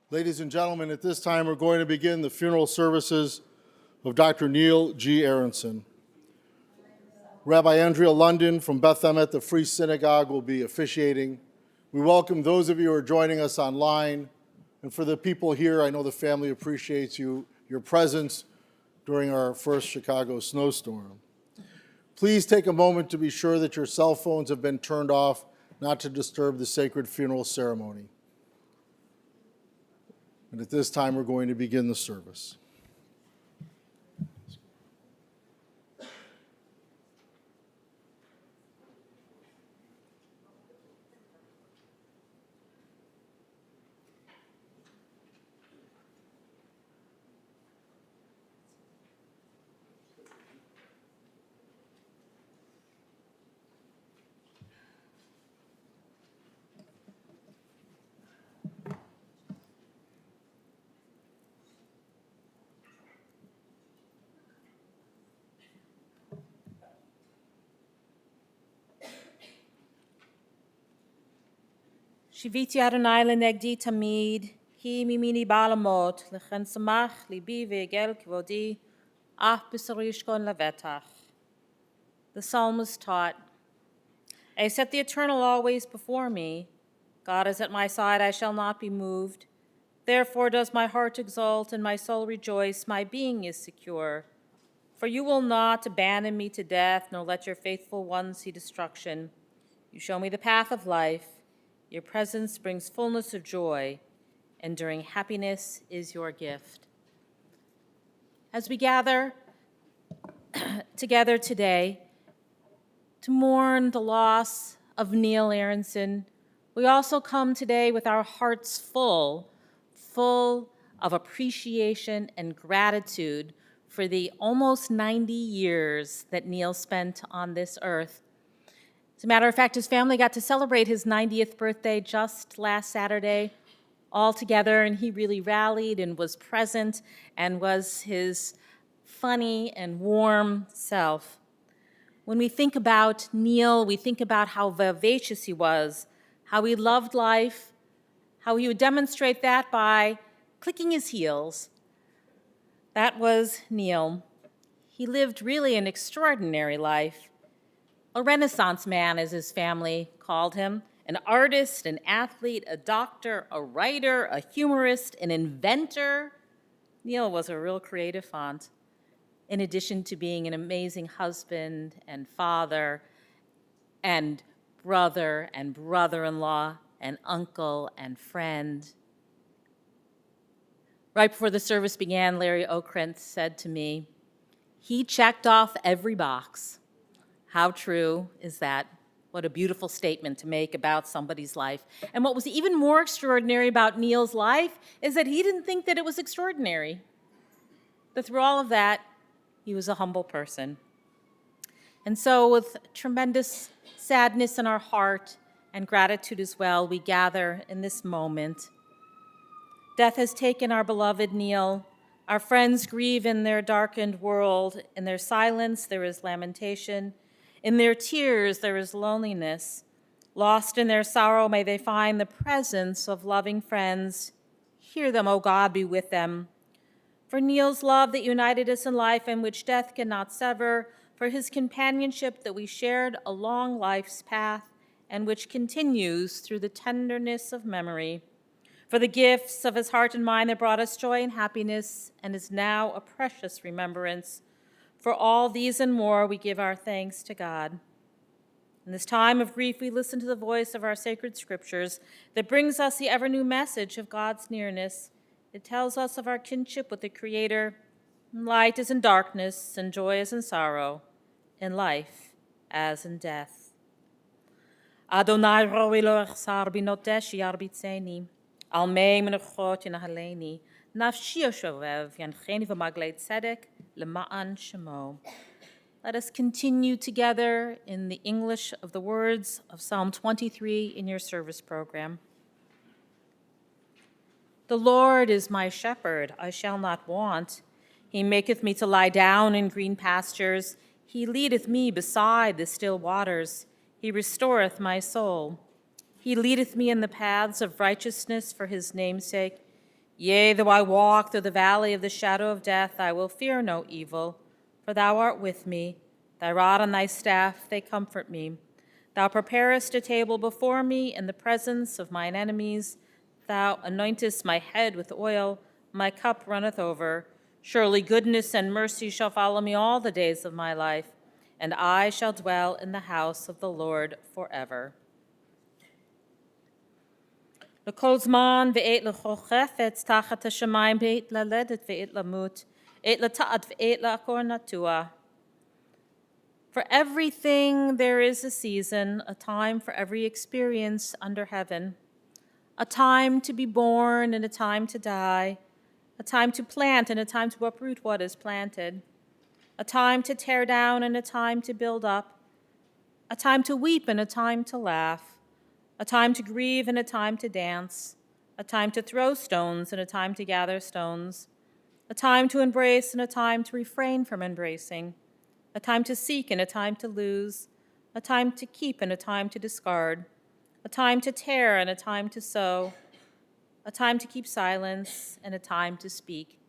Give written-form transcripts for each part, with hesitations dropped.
Ladies and gentlemen, at this time, we're going to begin the funeral services of Dr. Neil G. Aronson. Rabbi Andrea London from Beth Emet, the Free Synagogue, will be officiating. We welcome those of you who are joining us online. And for the people here, I know the family appreciates your presence during our first Chicago snowstorm. Please take a moment to be sure that your cell phones have been turned off, not to disturb the sacred funeral ceremony. And at this time, we're going to begin the service. Shiviti Adonai lenegdi tamid, ki mimini balamot, lechen samach libi ve'egel kvodi, ach b'sarishkon levetach. The psalmist taught, I set the eternal always before me. God is at my side, I shall not be moved. Therefore does my heart exult and my soul rejoice, my being is secure. For you will not abandon me to death, nor let your faithful one see destruction. You show me the path of life. Your presence brings fullness of joy. Enduring happiness is your gift. As we gather together today to mourn the loss of Neil Aronson, we also come today with our hearts full of appreciation and gratitude for the almost 90 years that Neil spent on this earth. As a matter of fact, his family got to celebrate his 90th birthday just last Saturday all together, and he really rallied and was present and was his funny and warm self. When we think about Neil, we think about how vivacious he was, how he loved life, how he would demonstrate that by clicking his heels. That was Neil. He lived really an extraordinary life. A Renaissance man, as his family called him, an artist, an athlete, a doctor, a writer, a humorist, an inventor. Neil was a real creative font, in addition to being an amazing husband and father and brother-in-law and uncle and friend. Right before the service began, Larry Okrent said to me, he checked off every box. How true is that? What a beautiful statement to make about somebody's life. And what was even more extraordinary about Neil's life is that he didn't think that it was extraordinary. But through all of that, he was a humble person. And so with tremendous sadness in our heart and gratitude as well, we gather in this moment. Death has taken our beloved Neil. Our friends grieve in their darkened world. In their silence, there is lamentation. In their tears, there is loneliness. Lost in their sorrow, may they find the presence of loving friends. Hear them, O God, be with them. For Neil's love that united us in life and which death cannot sever, for his companionship that we shared along life's path and which continues through the tenderness of memory, for the gifts of his heart and mind that brought us joy and happiness and is now a precious remembrance. For all these and more, we give our thanks to God. In this time of grief, we listen to the voice of our sacred scriptures that brings us the ever-new message of God's nearness. It tells us of our kinship with the Creator. Light is in darkness, and joy is in sorrow, in life as in death. Adonai roi lo echsar binotesh yarbitzeni, al mei menachot yinahaleni, nafshi yoshovev yancheni v'maglei tzedek lema'an shemo. Let us continue together in the English of the words of Psalm 23 in your service program. The Lord is my shepherd, I shall not want. He maketh me to lie down in green pastures. He leadeth me beside the still waters. He restoreth my soul. He leadeth me in the paths of righteousness for his name's sake. Yea, though I walk through the valley of the shadow of death, I will fear no evil, for thou art with me. Thy rod and thy staff, they comfort me. Thou preparest a table before me in the presence of mine enemies. Thou anointest my head with oil, my cup runneth over. Surely goodness and mercy shall follow me all the days of my life, and I shall dwell in the house of the Lord forever. לכל זמן ועת לכוכבת תחת השמיים בעת ללדת ועת למות, עת לטעת ועת לעקור נטוע. For everything there is a season, a time for every experience under heaven, a time to be born and a time to die, a time to plant and a time to uproot what is planted, a time to tear down and a time to build up, a time to weep and a time to laugh, a time to grieve and a time to dance, a time to throw stones and a time to gather stones, a time to embrace and a time to refrain from embracing, a time to seek and a time to lose, a time to keep and a time to discard, a time to tear and a time to sow, a time to keep silence and a time to speak.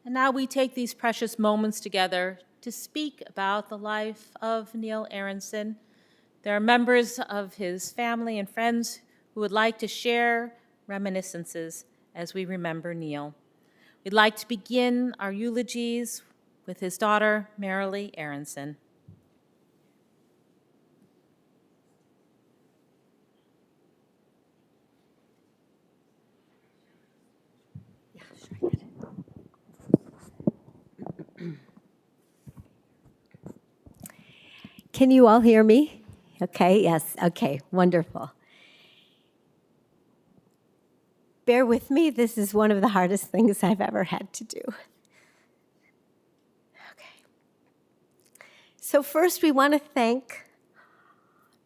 And now we take these precious moments together to speak about the life of Neil Aronson. There are members of his family and friends who would like to share reminiscences as we remember Neil. We'd like to begin our eulogies with his daughter, Marilee Aronson. Can you all hear me? Okay, yes, okay, wonderful. Bear with me, this is one of the hardest things I've ever had to do. Okay. So first we want to thank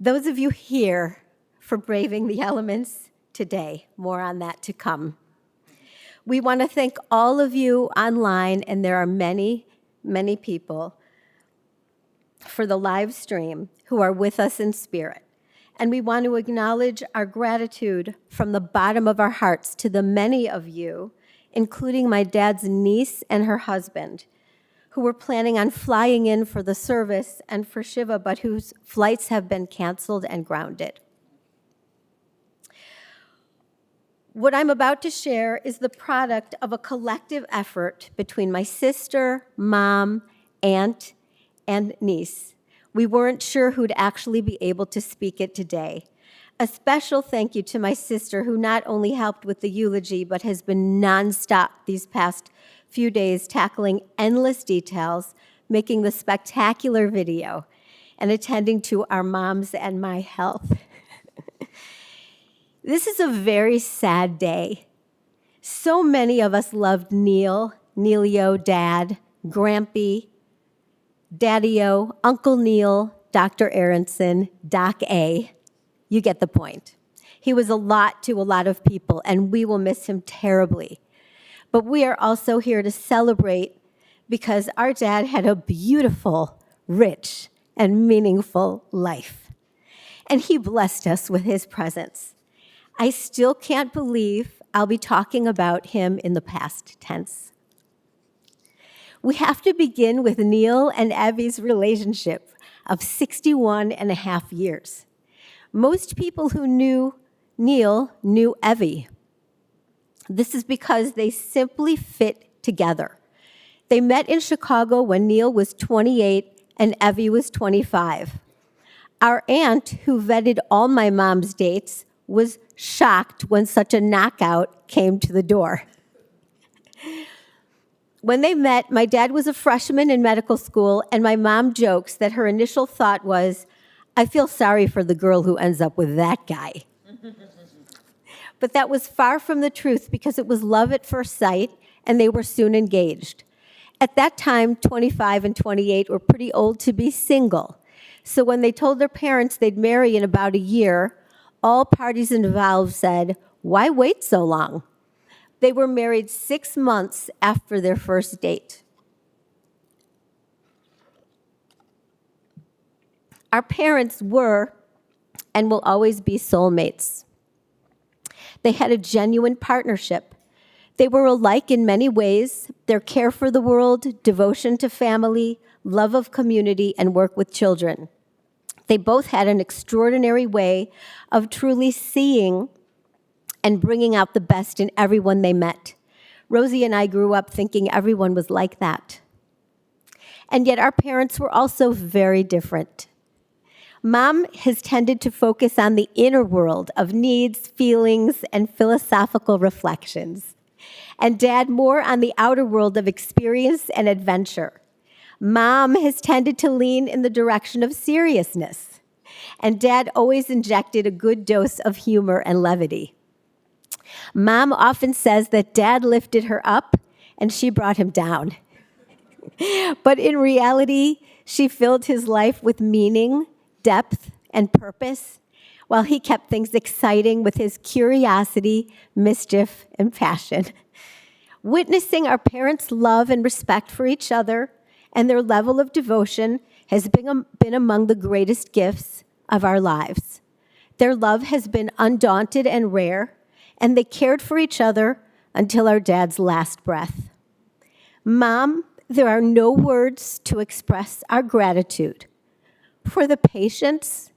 those of you here for braving the elements today. More on that to come. We want to thank all of you online, and there are many, many people for the live stream who are with us in spirit. And we want to acknowledge our gratitude from the bottom of our hearts to the many of you, including my dad's niece and her husband, who were planning on flying in for the service and for Shiva, but whose flights have been canceled and grounded. What I'm about to share is the product of a collective effort between my sister, mom, aunt, and niece. We weren't sure who'd actually be able to speak it today. A special thank you to my sister, who not only helped with the eulogy, but has been nonstop these past few days, tackling endless details, making the spectacular video, and attending to our mom's and my health. This is a very sad day. So many of us loved Neil, Neilio, Dad, Grampy, Daddy-O, Uncle Neil, Dr. Aronson, Doc A. You get the point. He was a lot to a lot of people, and we will miss him terribly. But we are also here to celebrate because our dad had a beautiful, rich, and meaningful life. And he blessed us with his presence. I still can't believe I'll be talking about him in the past tense. We have to begin with Neil and Evie's relationship of 61 and a half years. Most people who knew Neil knew Evie. This is because they simply fit together. They met in Chicago when Neil was 28 and Evie was 25. Our aunt, who vetted all my mom's dates, was shocked when such a knockout came to the door. When they met, my dad was a freshman in medical school, and my mom jokes that her initial thought was, I feel sorry for the girl who ends up with that guy. But that was far from the truth, because it was love at first sight, and they were soon engaged. At that time, 25 and 28 were pretty old to be single. So when they told their parents they'd marry in about a year, all parties involved said, why wait so long? They were married 6 months after their first date. Our parents were and will always be soulmates. They had a genuine partnership. They were alike in many ways: their care for the world, devotion to family, love of community, and work with children. They both had an extraordinary way of truly seeing and bringing out the best in everyone they met. Rosy and I grew up thinking everyone was like that. And yet our parents were also very different. Mom has tended to focus on the inner world of needs, feelings, and philosophical reflections, and Dad more on the outer world of experience and adventure. Mom has tended to lean in the direction of seriousness, and Dad always injected a good dose of humor and levity. Mom often says that Dad lifted her up and she brought him down. But in reality, she filled his life with meaning, depth, and purpose, while he kept things exciting with his curiosity, mischief, and passion. Witnessing our parents' love and respect for each other and their level of devotion has been among the greatest gifts of our lives. Their love has been undaunted and rare, and they cared for each other until our dad's last breath. Mom, there are no words to express our gratitude for the patience,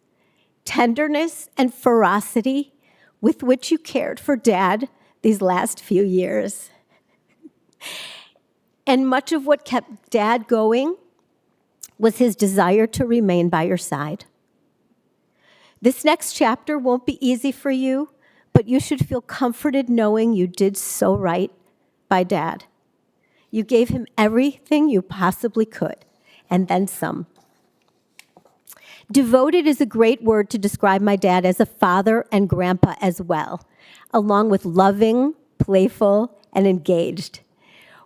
tenderness, and ferocity with which you cared for Dad these last few years. And much of what kept Dad going was his desire to remain by your side. This next chapter won't be easy for you, but you should feel comforted knowing you did so right by Dad. You gave him everything you possibly could, and then some. Devoted is a great word to describe my dad as a father and grandpa as well, along with loving, playful, and engaged.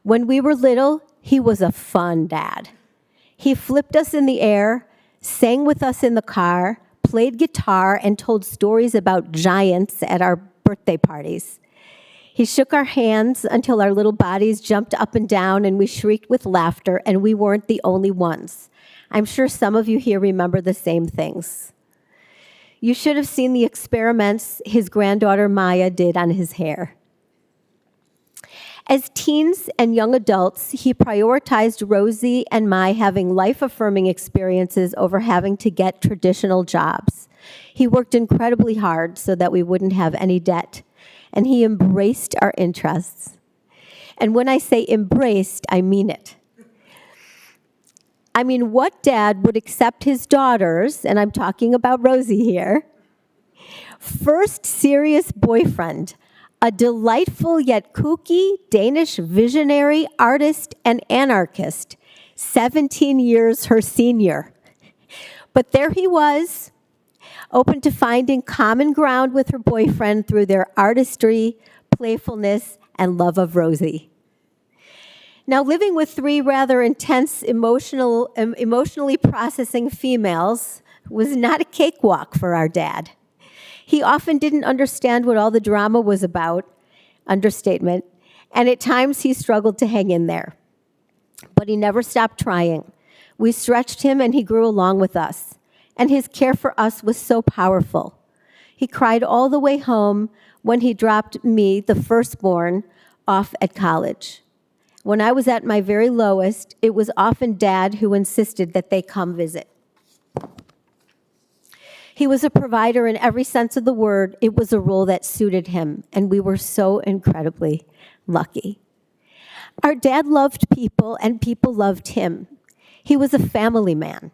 When we were little, he was a fun dad. He flipped us in the air, sang with us in the car, played guitar, and told stories about giants at our birthday parties. He shook our hands until our little bodies jumped up and down and we shrieked with laughter, and we weren't the only ones. I'm sure some of you here remember the same things. You should have seen the experiments his granddaughter Maya did on his hair. As teens and young adults, he prioritized Rosy and my having life-affirming experiences over having to get traditional jobs. He worked incredibly hard so that we wouldn't have any debt, and he embraced our interests. And when I say embraced, I mean it. I mean, what dad would accept his daughters, and I'm talking about Rosy here, first serious boyfriend, a delightful yet kooky Danish visionary, artist, and anarchist, 17 years her senior. But there he was, open to finding common ground with her boyfriend through their artistry, playfulness, and love of Rosy. Now, living with three rather intense, emotionally processing females was not a cakewalk for our dad. He often didn't understand what all the drama was about, understatement, and at times he struggled to hang in there. But he never stopped trying. We stretched him and he grew along with us, and his care for us was so powerful. He cried all the way home when he dropped me, the firstborn, off at college. When I was at my very lowest, it was often Dad who insisted that they come visit. He was a provider in every sense of the word. It was a role that suited him, and we were so incredibly lucky. Our dad loved people, and people loved him. He was a family man.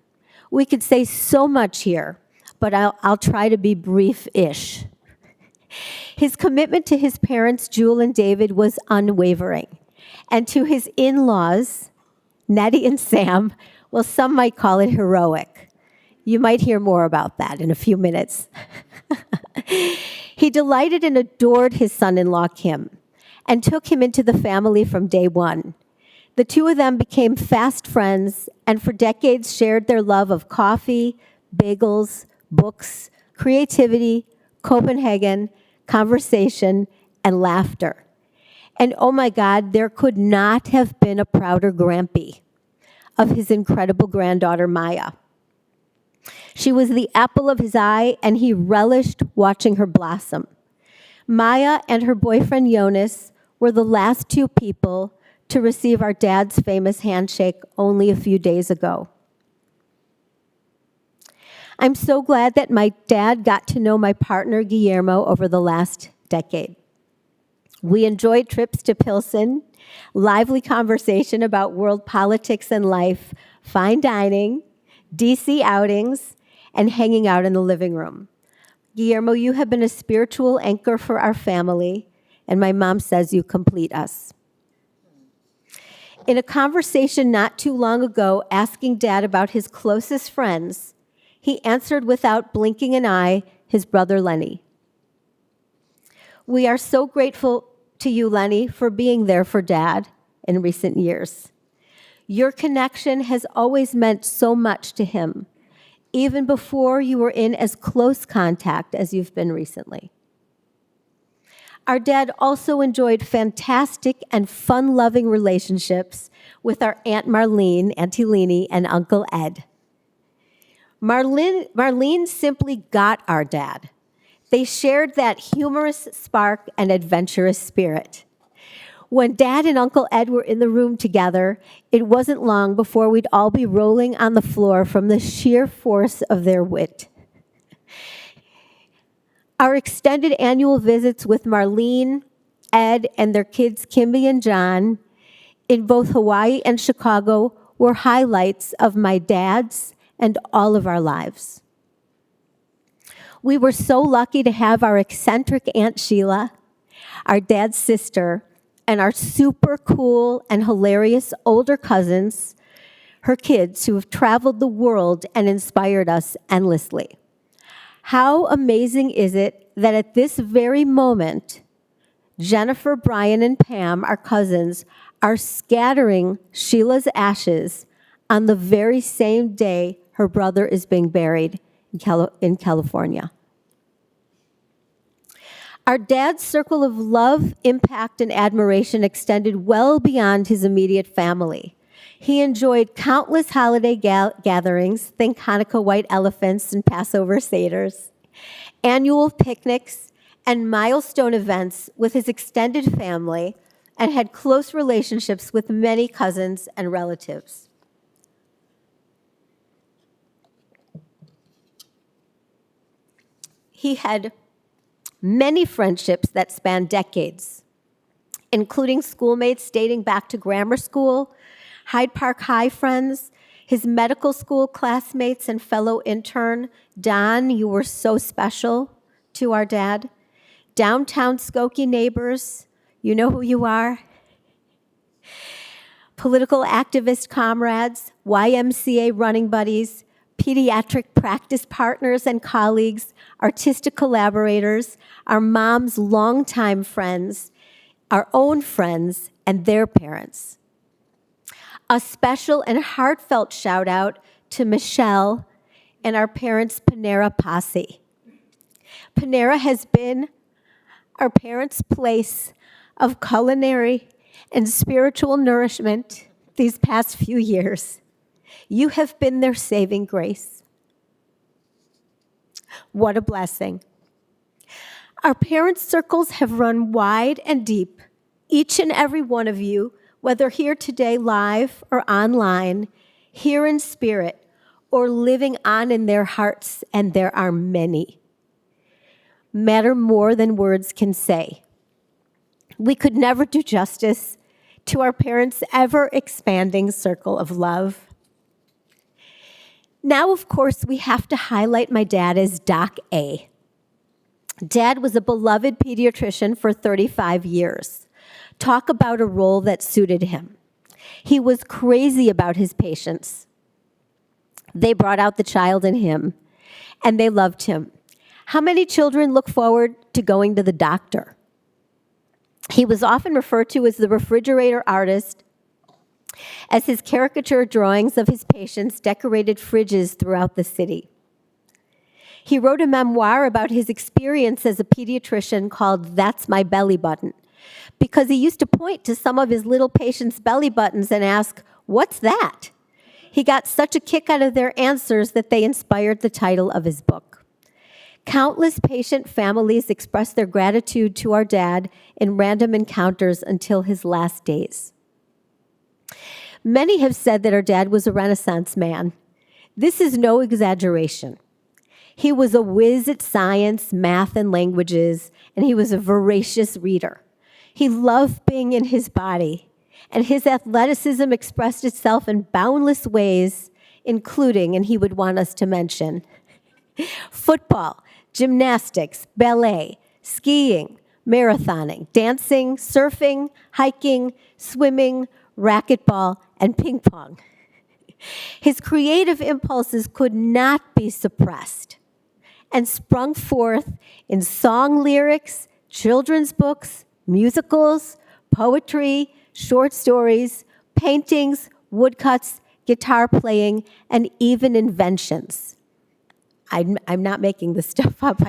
We could say so much here, but I'll try to be brief-ish. His commitment to his parents, Jewel and David, was unwavering. And to his in-laws, Nettie and Sam, well, some might call it heroic. You might hear more about that in a few minutes. He delighted and adored his son-in-law, Kim, and took him into the family from day one. The two of them became fast friends, and for decades shared their love of coffee, bagels, books, creativity, Copenhagen, conversation, and laughter. And oh my God, there could not have been a prouder grampy of his incredible granddaughter, Maya. She was the apple of his eye, and he relished watching her blossom. Maya and her boyfriend, Jonas, were the last two people to receive our dad's famous handshake only a few days ago. I'm so glad that my dad got to know my partner, Guillermo, over the last decade. We enjoyed trips to Pilsen, lively conversation about world politics and life, fine dining, DC outings, and hanging out in the living room. Guillermo, you have been a spiritual anchor for our family, and my mom says you complete us. In a conversation not too long ago, asking Dad about his closest friends, he answered without blinking an eye, his brother Lenny. We are so grateful to you, Lenny, for being there for Dad in recent years. Your connection has always meant so much to him, even before you were in as close contact as you've been recently. Our dad also enjoyed fantastic and fun-loving relationships with our Aunt Marlene, Auntie Leanie, and Uncle Ed. Marlene simply got our dad. They shared that humorous spark and adventurous spirit. When Dad and Uncle Ed were in the room together, it wasn't long before we'd all be rolling on the floor from the sheer force of their wit. Our extended annual visits with Marlene, Ed, and their kids, Kimby and John, in both Hawaii and Chicago were highlights of my dad's and all of our lives. We were so lucky to have our eccentric Aunt Sheila, our dad's sister, and our super cool and hilarious older cousins, her kids, who have traveled the world and inspired us endlessly. How amazing is it that at this very moment, Jennifer, Brian, and Pam, our cousins, are scattering Sheila's ashes on the very same day her brother is being buried in California. Our dad's circle of love, impact, and admiration extended well beyond his immediate family. He enjoyed countless holiday gatherings, think Hanukkah white elephants and Passover seders, annual picnics, and milestone events with his extended family, and had close relationships with many cousins and relatives. He had many friendships that spanned decades, including schoolmates dating back to grammar school, Hyde Park High friends, his medical school classmates and fellow intern, Don, you were so special to our dad, downtown Skokie neighbors, you know who you are, political activist comrades, YMCA running buddies, pediatric practice partners and colleagues, artistic collaborators, our mom's longtime friends, our own friends, and their parents. A special and heartfelt shout out to Michelle and our parents' Panera Posse. Panera has been our parents' place of culinary and spiritual nourishment these past few years. You have been their saving grace. What a blessing. Our parents' circles have run wide and deep. Each and every one of you, whether here today live or online, here in spirit, or living on in their hearts, and there are many, matter more than words can say. We could never do justice to our parents' ever-expanding circle of love. Now, of course, we have to highlight my dad as Doc A. Dad was a beloved pediatrician for 35 years. Talk about a role that suited him. He was crazy about his patients. They brought out the child in him, and they loved him. How many children look forward to going to the doctor? He was often referred to as the refrigerator artist, as his caricature drawings of his patients decorated fridges throughout the city. He wrote a memoir about his experience as a pediatrician called That's My Belly Button, because he used to point to some of his little patients' belly buttons and ask, "What's that?" He got such a kick out of their answers that they inspired the title of his book. Countless patient families expressed their gratitude to our dad in random encounters until his last days. Many have said that our dad was a Renaissance man. This is no exaggeration. He was a whiz at science, math, and languages, and he was a voracious reader. He loved being in his body, and his athleticism expressed itself in boundless ways, including, and he would want us to mention, football, gymnastics, ballet, skiing, marathoning, dancing, surfing, hiking, swimming, racquetball, and ping pong. His creative impulses could not be suppressed and sprung forth in song lyrics, children's books, musicals, poetry, short stories, paintings, woodcuts, guitar playing, and even inventions. I'm not making this stuff up.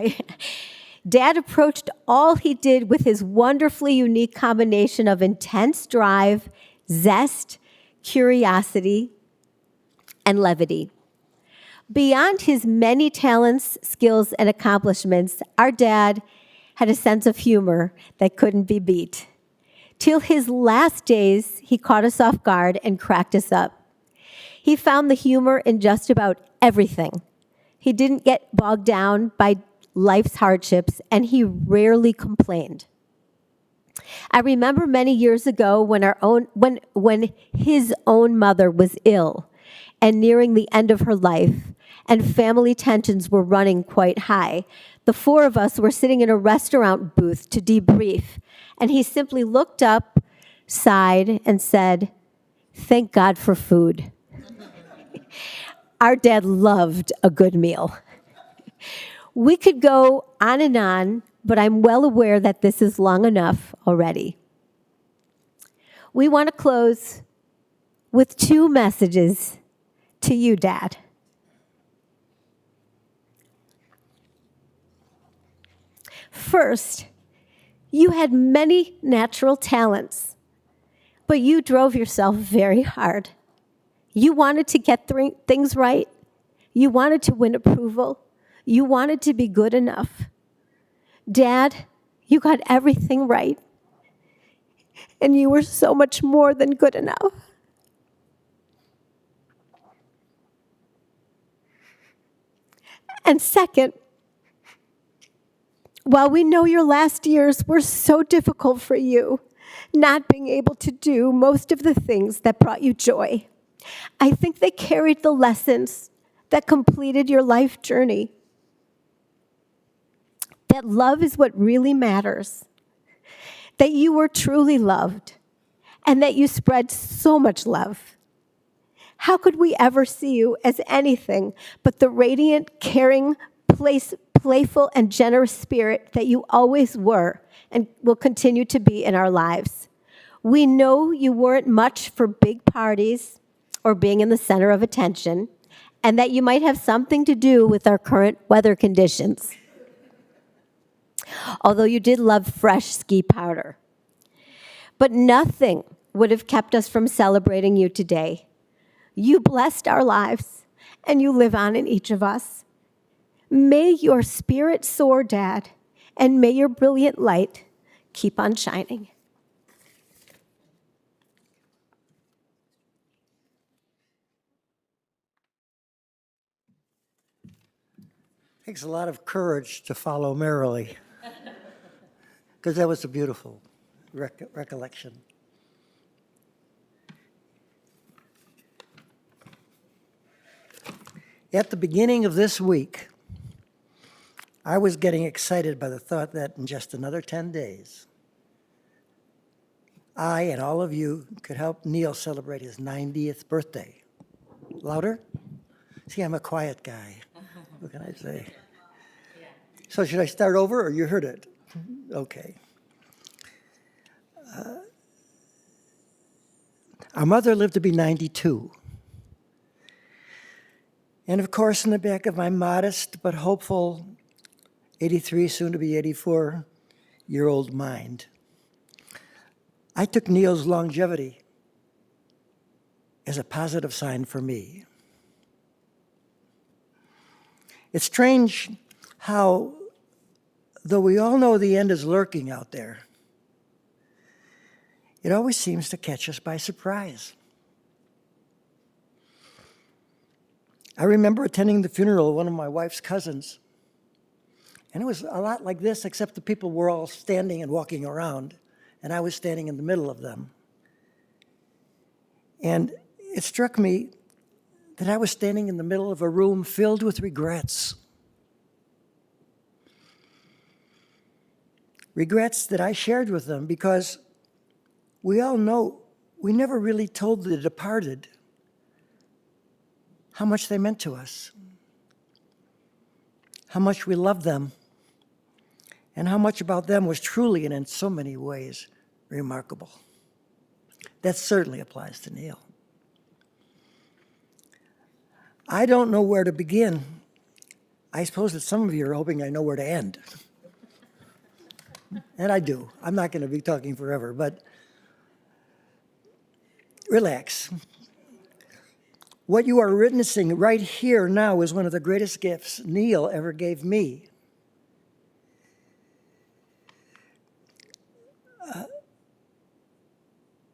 Dad approached all he did with his wonderfully unique combination of intense drive, zest, curiosity, and levity. Beyond his many talents, skills, and accomplishments, our dad had a sense of humor that couldn't be beat. Till his last days, he caught us off guard and cracked us up. He found the humor in just about everything. He didn't get bogged down by life's hardships, and he rarely complained. I remember many years ago when his own mother was ill and nearing the end of her life, and family tensions were running quite high. The four of us were sitting in a restaurant booth to debrief, and he simply looked up, sighed, and said, "Thank God for food." Our dad loved a good meal. We could go on, but I'm well aware that this is long enough already. We want to close with two messages to you, Dad. First, you had many natural talents, but you drove yourself very hard. You wanted to get things right. You wanted to win approval. You wanted to be good enough. Dad, you got everything right. And you were so much more than good enough. And second, while we know your last years were so difficult for you, not being able to do most of the things that brought you joy, I think they carried the lessons that completed your life journey. That love is what really matters. That you were truly loved, and that you spread so much love. How could we ever see you as anything but the radiant, caring, playful, and generous spirit that you always were and will continue to be in our lives? We know you weren't much for big parties or being in the center of attention, and that you might have something to do with our current weather conditions. Although you did love fresh ski powder. But nothing would have kept us from celebrating you today. You blessed our lives, and you live on in each of us. May your spirit soar, Dad, and may your brilliant light keep on shining. Takes a lot of courage to follow Marilee, because that was a beautiful recollection. At the beginning of this week, I was getting excited by the thought that in just another 10 days, I and all of you could help Neil celebrate his 90th birthday. Louder? See, I'm a quiet guy. What can I say? So should I start over, or you heard it? Okay. Our mother lived to be 92. And of course, in the back of my modest but hopeful 83, soon to be 84-year-old mind, I took Neil's longevity as a positive sign for me. It's strange how, though we all know the end is lurking out there, it always seems to catch us by surprise. I remember attending the funeral of one of my wife's cousins, and it was a lot like this, except the people were all standing and walking around, and I was standing in the middle of them. And it struck me that I was standing in the middle of a room filled with regrets. Regrets that I shared with them because we all know we never really told the departed how much they meant to us, how much we loved them, and how much about them was truly and in so many ways remarkable. That certainly applies to Neil. I don't know where to begin. I suppose that some of you are hoping I know where to end. And I do. I'm not going to be talking forever, but relax. What you are witnessing right here now is one of the greatest gifts Neil ever gave me.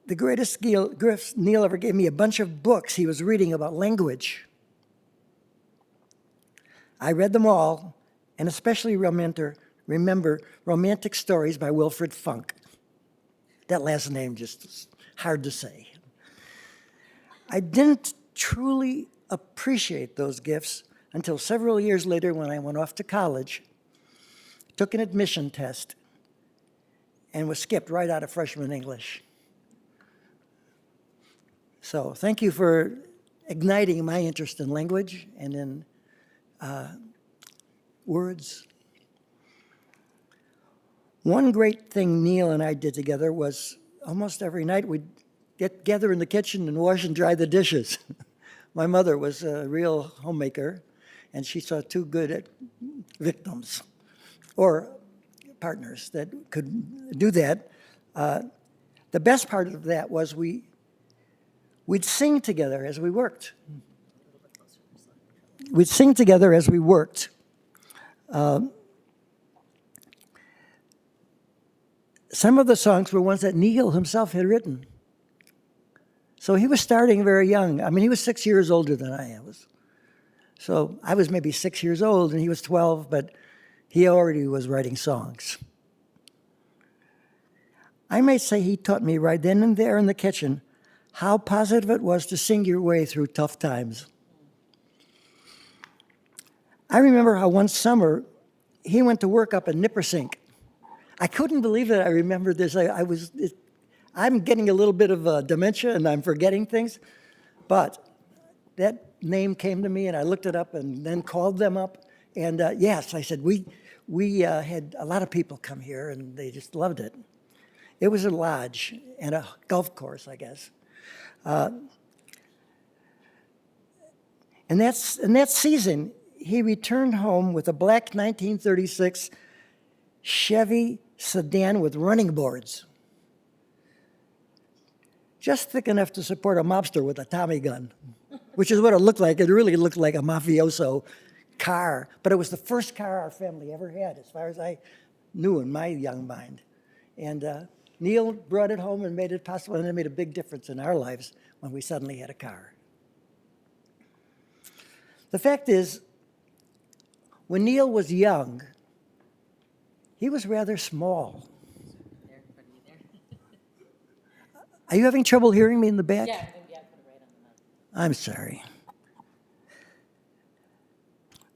The greatest gift Neil ever gave me, a bunch of books he was reading about language. I read them all, and especially remember Romantic Stories by Wilfred Funk. That last name just is hard to say. I didn't truly appreciate those gifts until several years later when I went off to college, took an admission test, and was skipped right out of freshman English. So thank you for igniting my interest in language and in words. One great thing Neil and I did together was almost every night we'd get together in the kitchen and wash and dry the dishes. My mother was a real homemaker, and she saw too good at victims or partners that could do that. The best part of that was we'd sing together as we worked. We'd sing together as we worked. Some of the songs were ones that Neil himself had written. So he was starting very young. I mean, he was 6 years older than I was. So I was maybe 6 years old and he was 12, but he already was writing songs. I might say he taught me right then and there in the kitchen how positive it was to sing your way through tough times. I remember how one summer he went to work up in Nippersink. I couldn't believe that I remembered this. I'm getting a little bit of dementia and I'm forgetting things, but that name came to me and I looked it up and then called them up. And yes, I said, we had a lot of people come here and they just loved it. It was a lodge and a golf course, I guess. And that season, he returned home with a black 1936 Chevy sedan with running boards, just thick enough to support a mobster with a Tommy gun, which is what it looked like. It really looked like a mafioso car, but it was the first car our family ever had, as far as I knew in my young mind. And Neil brought it home and made it possible, and it made a big difference in our lives when we suddenly had a car. The fact is, when Neil was young, he was rather small. Are you having trouble hearing me in the back? Yeah, maybe I put it right on the mic. I'm sorry.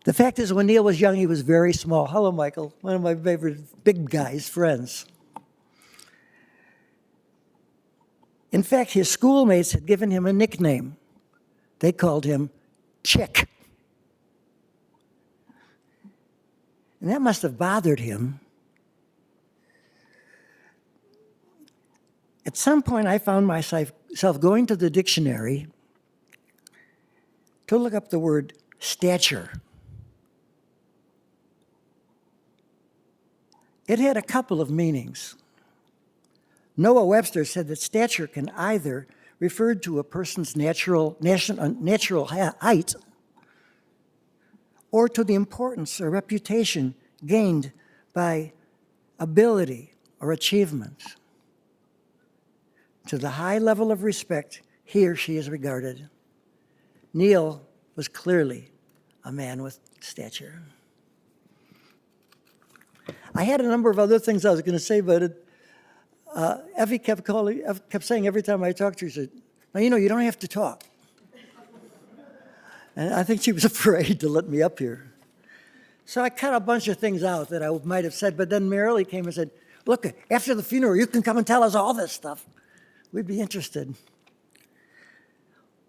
The fact is, when Neil was young, he was very small. Hello, Michael, one of my favorite big guys' friends. In fact, his schoolmates had given him a nickname. They called him Chick. And that must have bothered him. At some point, I found myself going to the dictionary to look up the word stature. It had a couple of meanings. Noah Webster said that stature can either refer to a person's natural height or to the importance or reputation gained by ability or achievement, to the high level of respect he or she is regarded. Neil was clearly a man with stature. I had a number of other things I was going to say, but Effie kept saying every time I talked to her, she said, "Now, you don't have to talk." And I think she was afraid to let me up here. So I cut a bunch of things out that I might have said, but then Marilee came and said, "Look, after the funeral, you can come and tell us all this stuff. We'd be interested."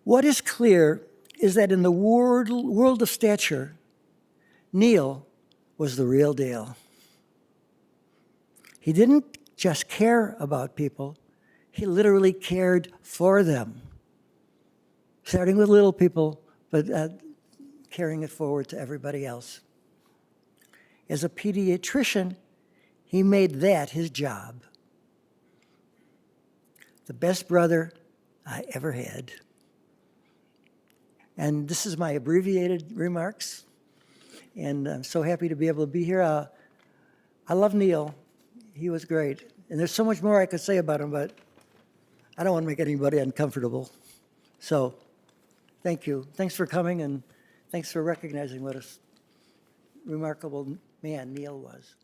What is clear is that in the world of stature, Neil was the real deal. He didn't just care about people, he literally cared for them. Starting with little people, but carrying it forward to everybody else. As a pediatrician, he made that his job. The best brother I ever had. And this is my abbreviated remarks. And I'm so happy to be able to be here. I love Neil. He was great. And there's so much more I could say about him, but I don't want to make anybody uncomfortable. So thank you. Thanks for coming, and thanks for recognizing what a remarkable man Neil was.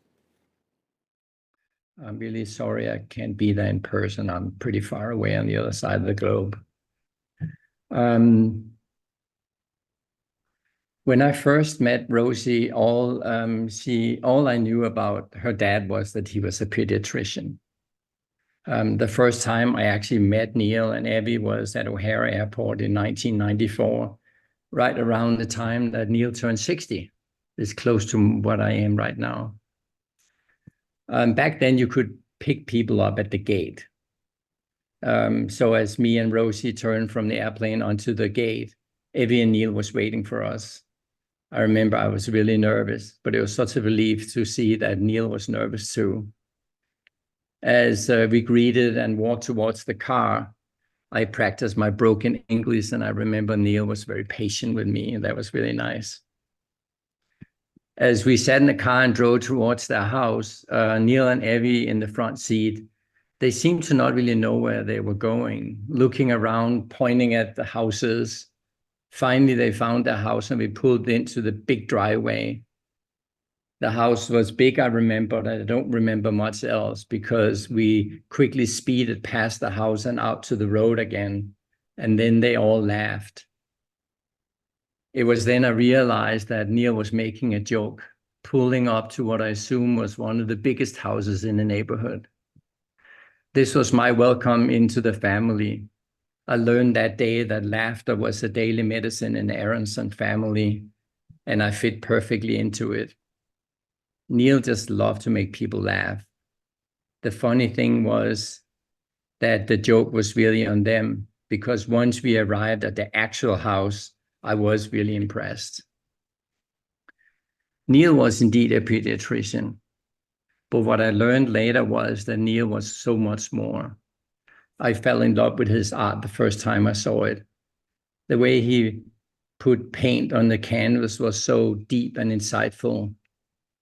I'm really sorry I can't be there in person. I'm pretty far away on the other side of the globe. When I first met Rosy, all I knew about her dad was that he was a pediatrician. The first time I actually met Neil and Evie was at O'Hare Airport in 1994, right around the time that Neil turned 60. It's close to what I am right now. Back then, you could pick people up at the gate. So as me and Rosy turned from the airplane onto the gate, Evie and Neil was waiting for us. I remember I was really nervous, but it was such a relief to see that Neil was nervous too. As we greeted and walked towards the car, I practiced my broken English, and I remember Neil was very patient with me, and that was really nice. As we sat in the car and drove towards their house, Neil and Evie in the front seat, they seemed to not really know where they were going, looking around, pointing at the houses. Finally, they found their house and we pulled into the big driveway. The house was big, I remember, but I don't remember much else because we quickly speeded past the house and out to the road again. And then they all laughed. It was then I realized that Neil was making a joke, pulling up to what I assume was one of the biggest houses in the neighborhood. This was my welcome into the family. I learned that day that laughter was a daily medicine in the Aronson family, and I fit perfectly into it. Neil just loved to make people laugh. The funny thing was that the joke was really on them, because once we arrived at the actual house, I was really impressed. Neil was indeed a pediatrician, but what I learned later was that Neil was so much more. I fell in love with his art the first time I saw it. The way he put paint on the canvas was so deep and insightful.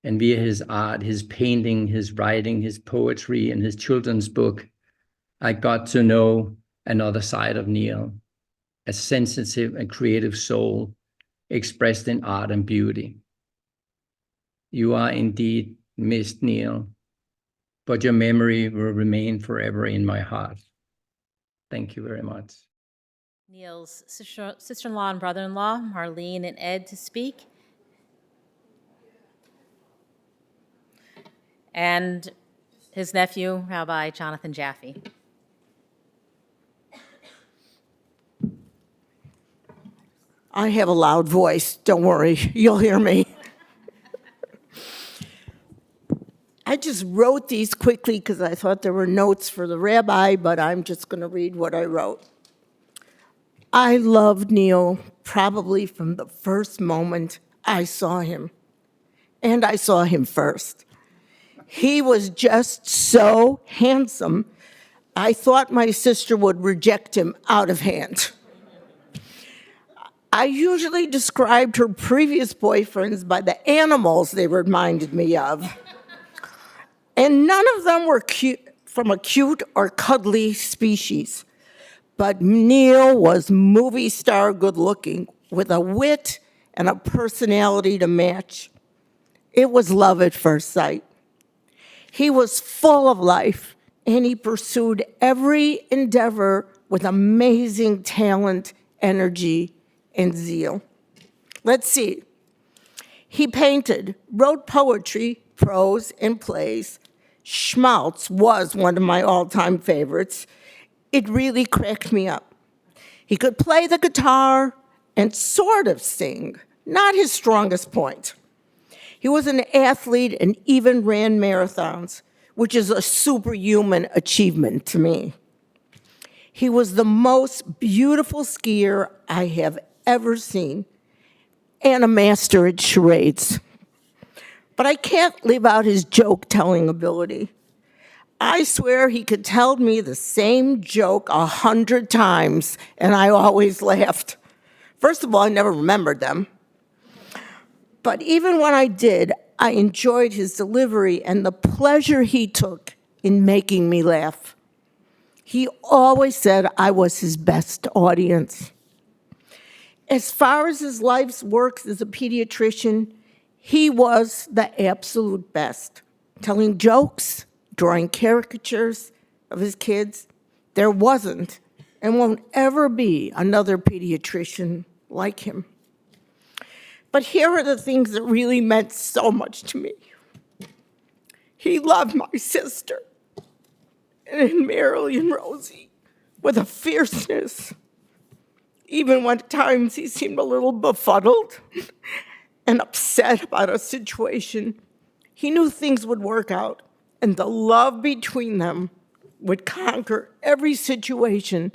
And via his art, his painting, his writing, his poetry, and his children's book, I got to know another side of Neil, a sensitive and creative soul expressed in art and beauty. You are indeed missed, Neil, but your memory will remain forever in my heart. Thank you very much. Neil's sister-in-law and brother-in-law, Marlene and Ed, to speak. And his nephew, Rabbi Jonathan Jaffe. I have a loud voice. Don't worry, you'll hear me. I just wrote these quickly because I thought there were notes for the rabbi, but I'm just going to read what I wrote. I loved Neil probably from the first moment I saw him. And I saw him first. He was just so handsome, I thought my sister would reject him out of hand. I usually described her previous boyfriends by the animals they reminded me of. And none of them were cute, from a cute or cuddly species. But Neil was movie star good looking, with a wit and a personality to match. It was love at first sight. He was full of life, and he pursued every endeavor with amazing talent, energy, and zeal. Let's see. He painted, wrote poetry, prose, and plays. Schmaltz was one of my all-time favorites. It really cracked me up. He could play the guitar and sort of sing, not his strongest point. He was an athlete and even ran marathons, which is a superhuman achievement to me. He was the most beautiful skier I have ever seen, and a master at charades. But I can't leave out his joke-telling ability. I swear he could tell me the same joke 100 times, and I always laughed. First of all, I never remembered them. But even when I did, I enjoyed his delivery and the pleasure he took in making me laugh. He always said I was his best audience. As far as his life's works as a pediatrician, he was the absolute best. Telling jokes, drawing caricatures of his kids. There wasn't and won't ever be another pediatrician like him. But here are the things that really meant so much to me. He loved my sister and Marilee and Rosy with a fierceness. Even when at times he seemed a little befuddled and upset about a situation, he knew things would work out, and the love between them would conquer every situation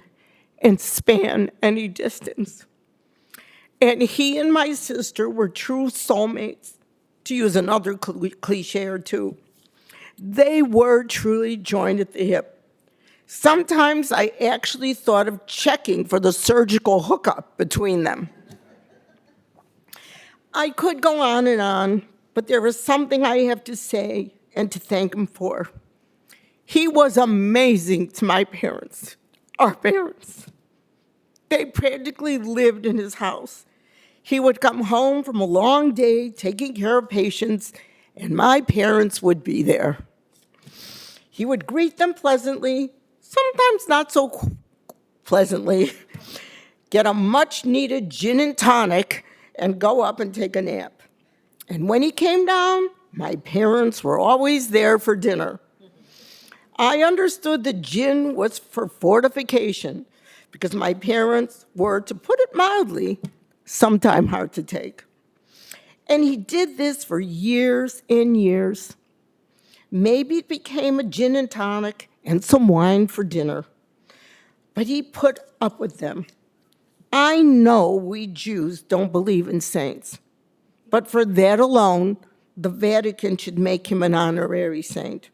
and span any distance. And he and my sister were true soulmates, to use another cliche or two. They were truly joined at the hip. Sometimes I actually thought of checking for the surgical hookup between them. I could go on, but there is something I have to say and to thank him for. He was amazing to my parents, our parents. They practically lived in his house. He would come home from a long day taking care of patients, and my parents would be there. He would greet them pleasantly, sometimes not so pleasantly, get a much-needed gin and tonic, and go up and take a nap. And when he came down, my parents were always there for dinner. I understood the gin was for fortification because my parents were, to put it mildly, sometimes hard to take. And he did this for years and years. Maybe it became a gin and tonic and some wine for dinner. But he put up with them. I know we Jews don't believe in saints, but for that alone, the Vatican should make him an honorary saint.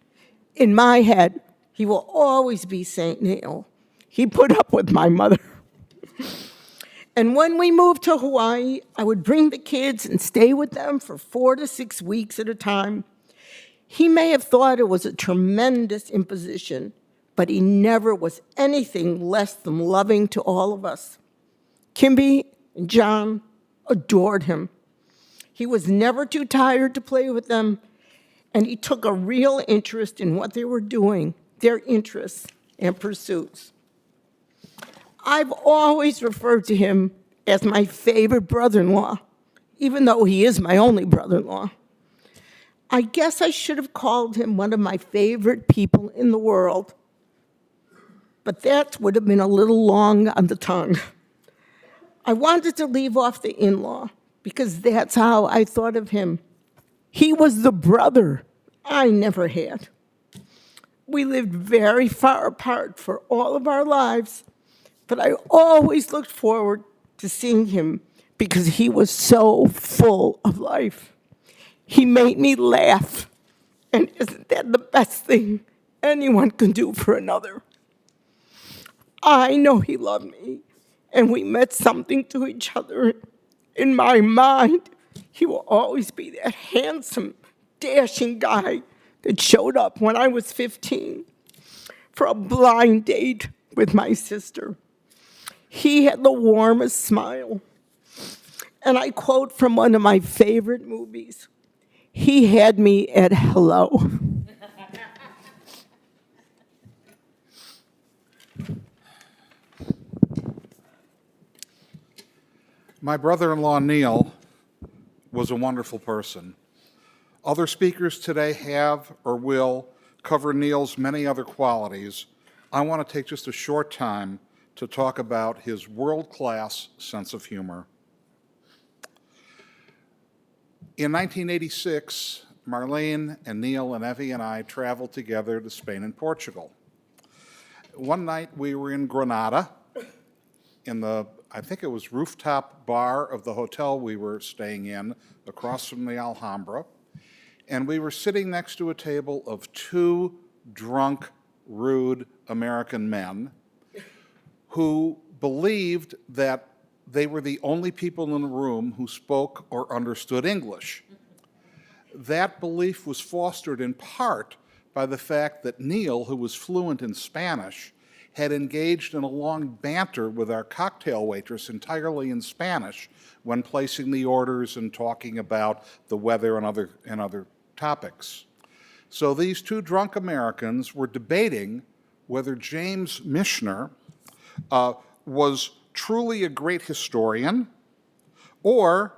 In my head, he will always be Saint Neil. He put up with my mother. And when we moved to Hawaii, I would bring the kids and stay with them for 4 to 6 weeks at a time. He may have thought it was a tremendous imposition, but he never was anything less than loving to all of us. Kimby and John adored him. He was never too tired to play with them, and he took a real interest in what they were doing, their interests and pursuits. I've always referred to him as my favorite brother-in-law, even though he is my only brother-in-law. I guess I should have called him one of my favorite people in the world, but that would have been a little long on the tongue. I wanted to leave off the in-law because that's how I thought of him. He was the brother I never had. We lived very far apart for all of our lives, but I always looked forward to seeing him because he was so full of life. He made me laugh, and isn't that the best thing anyone can do for another? I know he loved me, and we meant something to each other. In my mind, he will always be that handsome, dashing guy that showed up when I was 15 for a blind date with my sister. He had the warmest smile. And I quote from one of my favorite movies, "He had me at hello." My brother-in-law, Neil, was a wonderful person. Other speakers today have or will cover Neil's many other qualities. I want to take just a short time to talk about his world-class sense of humor. In 1986, Marlene and Neil and Evie and I traveled together to Spain and Portugal. One night we were in Granada, in the, I think it was rooftop bar of the hotel we were staying in, across from the Alhambra, and we were sitting next to a table of two drunk, rude American men who believed that they were the only people in the room who spoke or understood English. That belief was fostered in part by the fact that Neil, who was fluent in Spanish, had engaged in a long banter with our cocktail waitress entirely in Spanish when placing the orders and talking about the weather and other topics. So these two drunk Americans were debating whether James Michener was truly a great historian or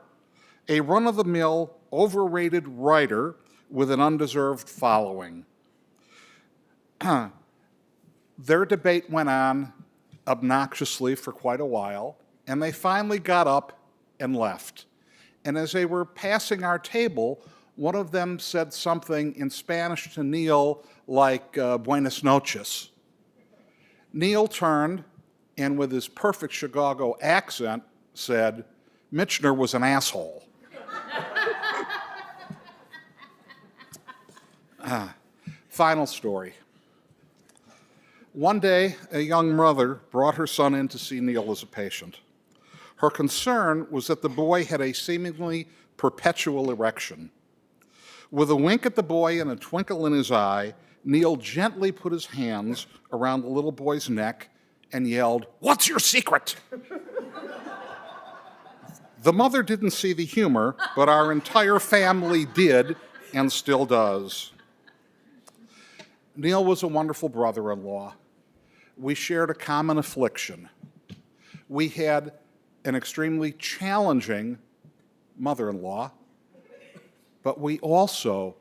a run-of-the-mill, overrated writer with an undeserved following. Their debate went on obnoxiously for quite a while, and they finally got up and left. And as they were passing our table, one of them said something in Spanish to Neil like, buenas noches. Neil turned and with his perfect Chicago accent said, "Michener was an asshole." Final story. One day, a young mother brought her son in to see Neil as a patient. Her concern was that the boy had a seemingly perpetual erection. With a wink at the boy and a twinkle in his eye, Neil gently put his hands around the little boy's neck and yelled, "What's your secret?" The mother didn't see the humor, but our entire family did and still does. Neil was a wonderful brother-in-law. We shared a common affliction. We had an extremely challenging mother-in-law, but we also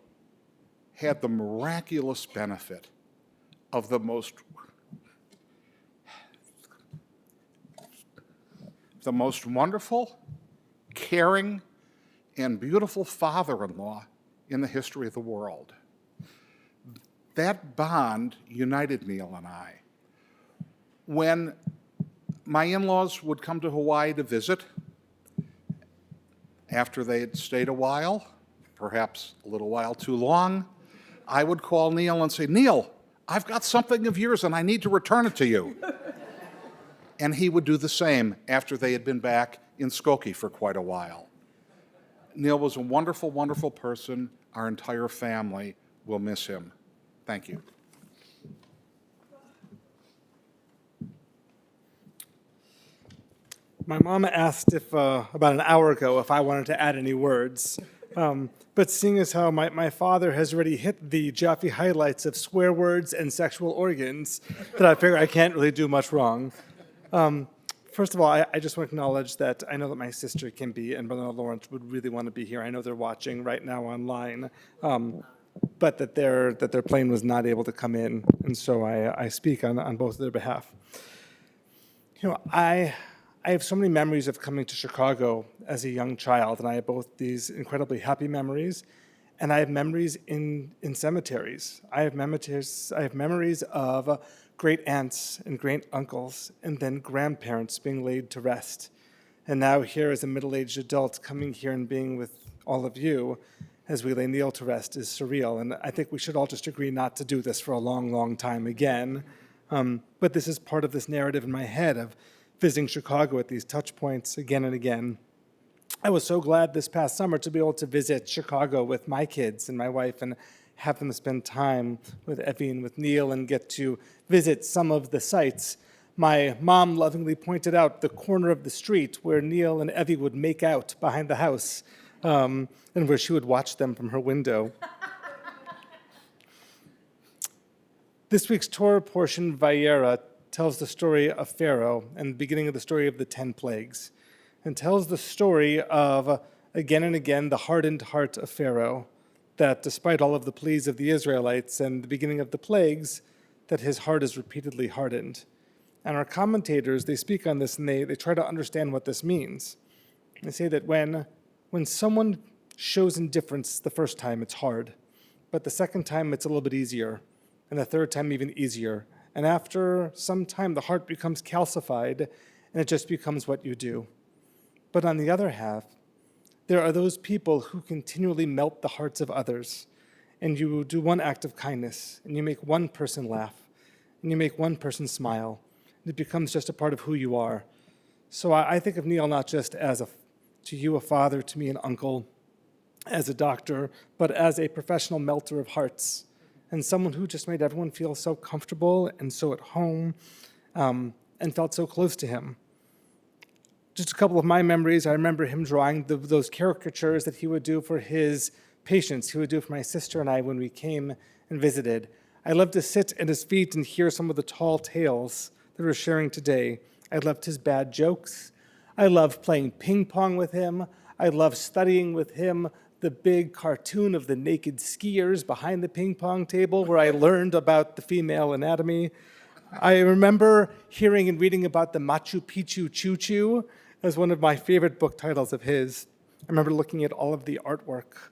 had the miraculous benefit of the most wonderful, caring, and beautiful father-in-law in the history of the world. That bond united Neil and I. When my in-laws would come to Hawaii to visit, after they had stayed a while, perhaps a little while too long, I would call Neil and say, "Neil, I've got something of yours and I need to return it to you." And he would do the same after they had been back in Skokie for quite a while. Neil was a wonderful, wonderful person. Our entire family will miss him. Thank you. My mom asked about an hour ago if I wanted to add any words. But seeing as how my father has already hit the Jaffe highlights of swear words and sexual organs, that I figure I can't really do much wrong. First of all, I just want to acknowledge that I know that my sister Kimby and brother Lawrence would really want to be here. I know they're watching right now online, but that their plane was not able to come in, and so I speak on both of their behalf. You know, I have so many memories of coming to Chicago as a young child, and I have both these incredibly happy memories, and I have memories in cemeteries. I have memories of great aunts and great uncles, and then grandparents being laid to rest. And now here as a middle-aged adult coming here and being with all of you as we lay Neil to rest is surreal. And I think we should all just agree not to do this for a long, long time again. But this is part of this narrative in my head of visiting Chicago at these touch points again and again. I was so glad this past summer to be able to visit Chicago with my kids and my wife and have them spend time with Evie and with Neil and get to visit some of the sites. My mom lovingly pointed out the corner of the street where Neil and Evie would make out behind the house, and where she would watch them from her window. This week's Torah portion, Vayera, tells the story of Pharaoh and the beginning of the story of the 10 plagues, and tells the story of, again and again, the hardened heart of Pharaoh, that despite all of the pleas of the Israelites and the beginning of the plagues, that his heart is repeatedly hardened. And our commentators, they speak on this and they try to understand what this means. They say that when someone shows indifference the first time, it's hard. But the second time, it's a little bit easier. And the third time, even easier. And after some time, the heart becomes calcified, and it just becomes what you do. But on the other half, there are those people who continually melt the hearts of others. And you do one act of kindness, and you make one person laugh, and you make one person smile. It becomes just a part of who you are. So I think of Neil not just as to you a father, to me an uncle, as a doctor, but as a professional melter of hearts, and someone who just made everyone feel so comfortable and so at home, and felt so close to him. Just a couple of my memories, I remember him drawing those caricatures that he would do for his patients, he would do for my sister and I when we came and visited. I loved to sit at his feet and hear some of the tall tales that we're sharing today. I loved his bad jokes. I loved playing ping pong with him. I loved studying with him the big cartoon of the naked skiers behind the ping pong table where I learned about the female anatomy. I remember hearing and reading about the Machu Picchu Choo Choo as one of my favorite book titles of his. I remember looking at all of the artwork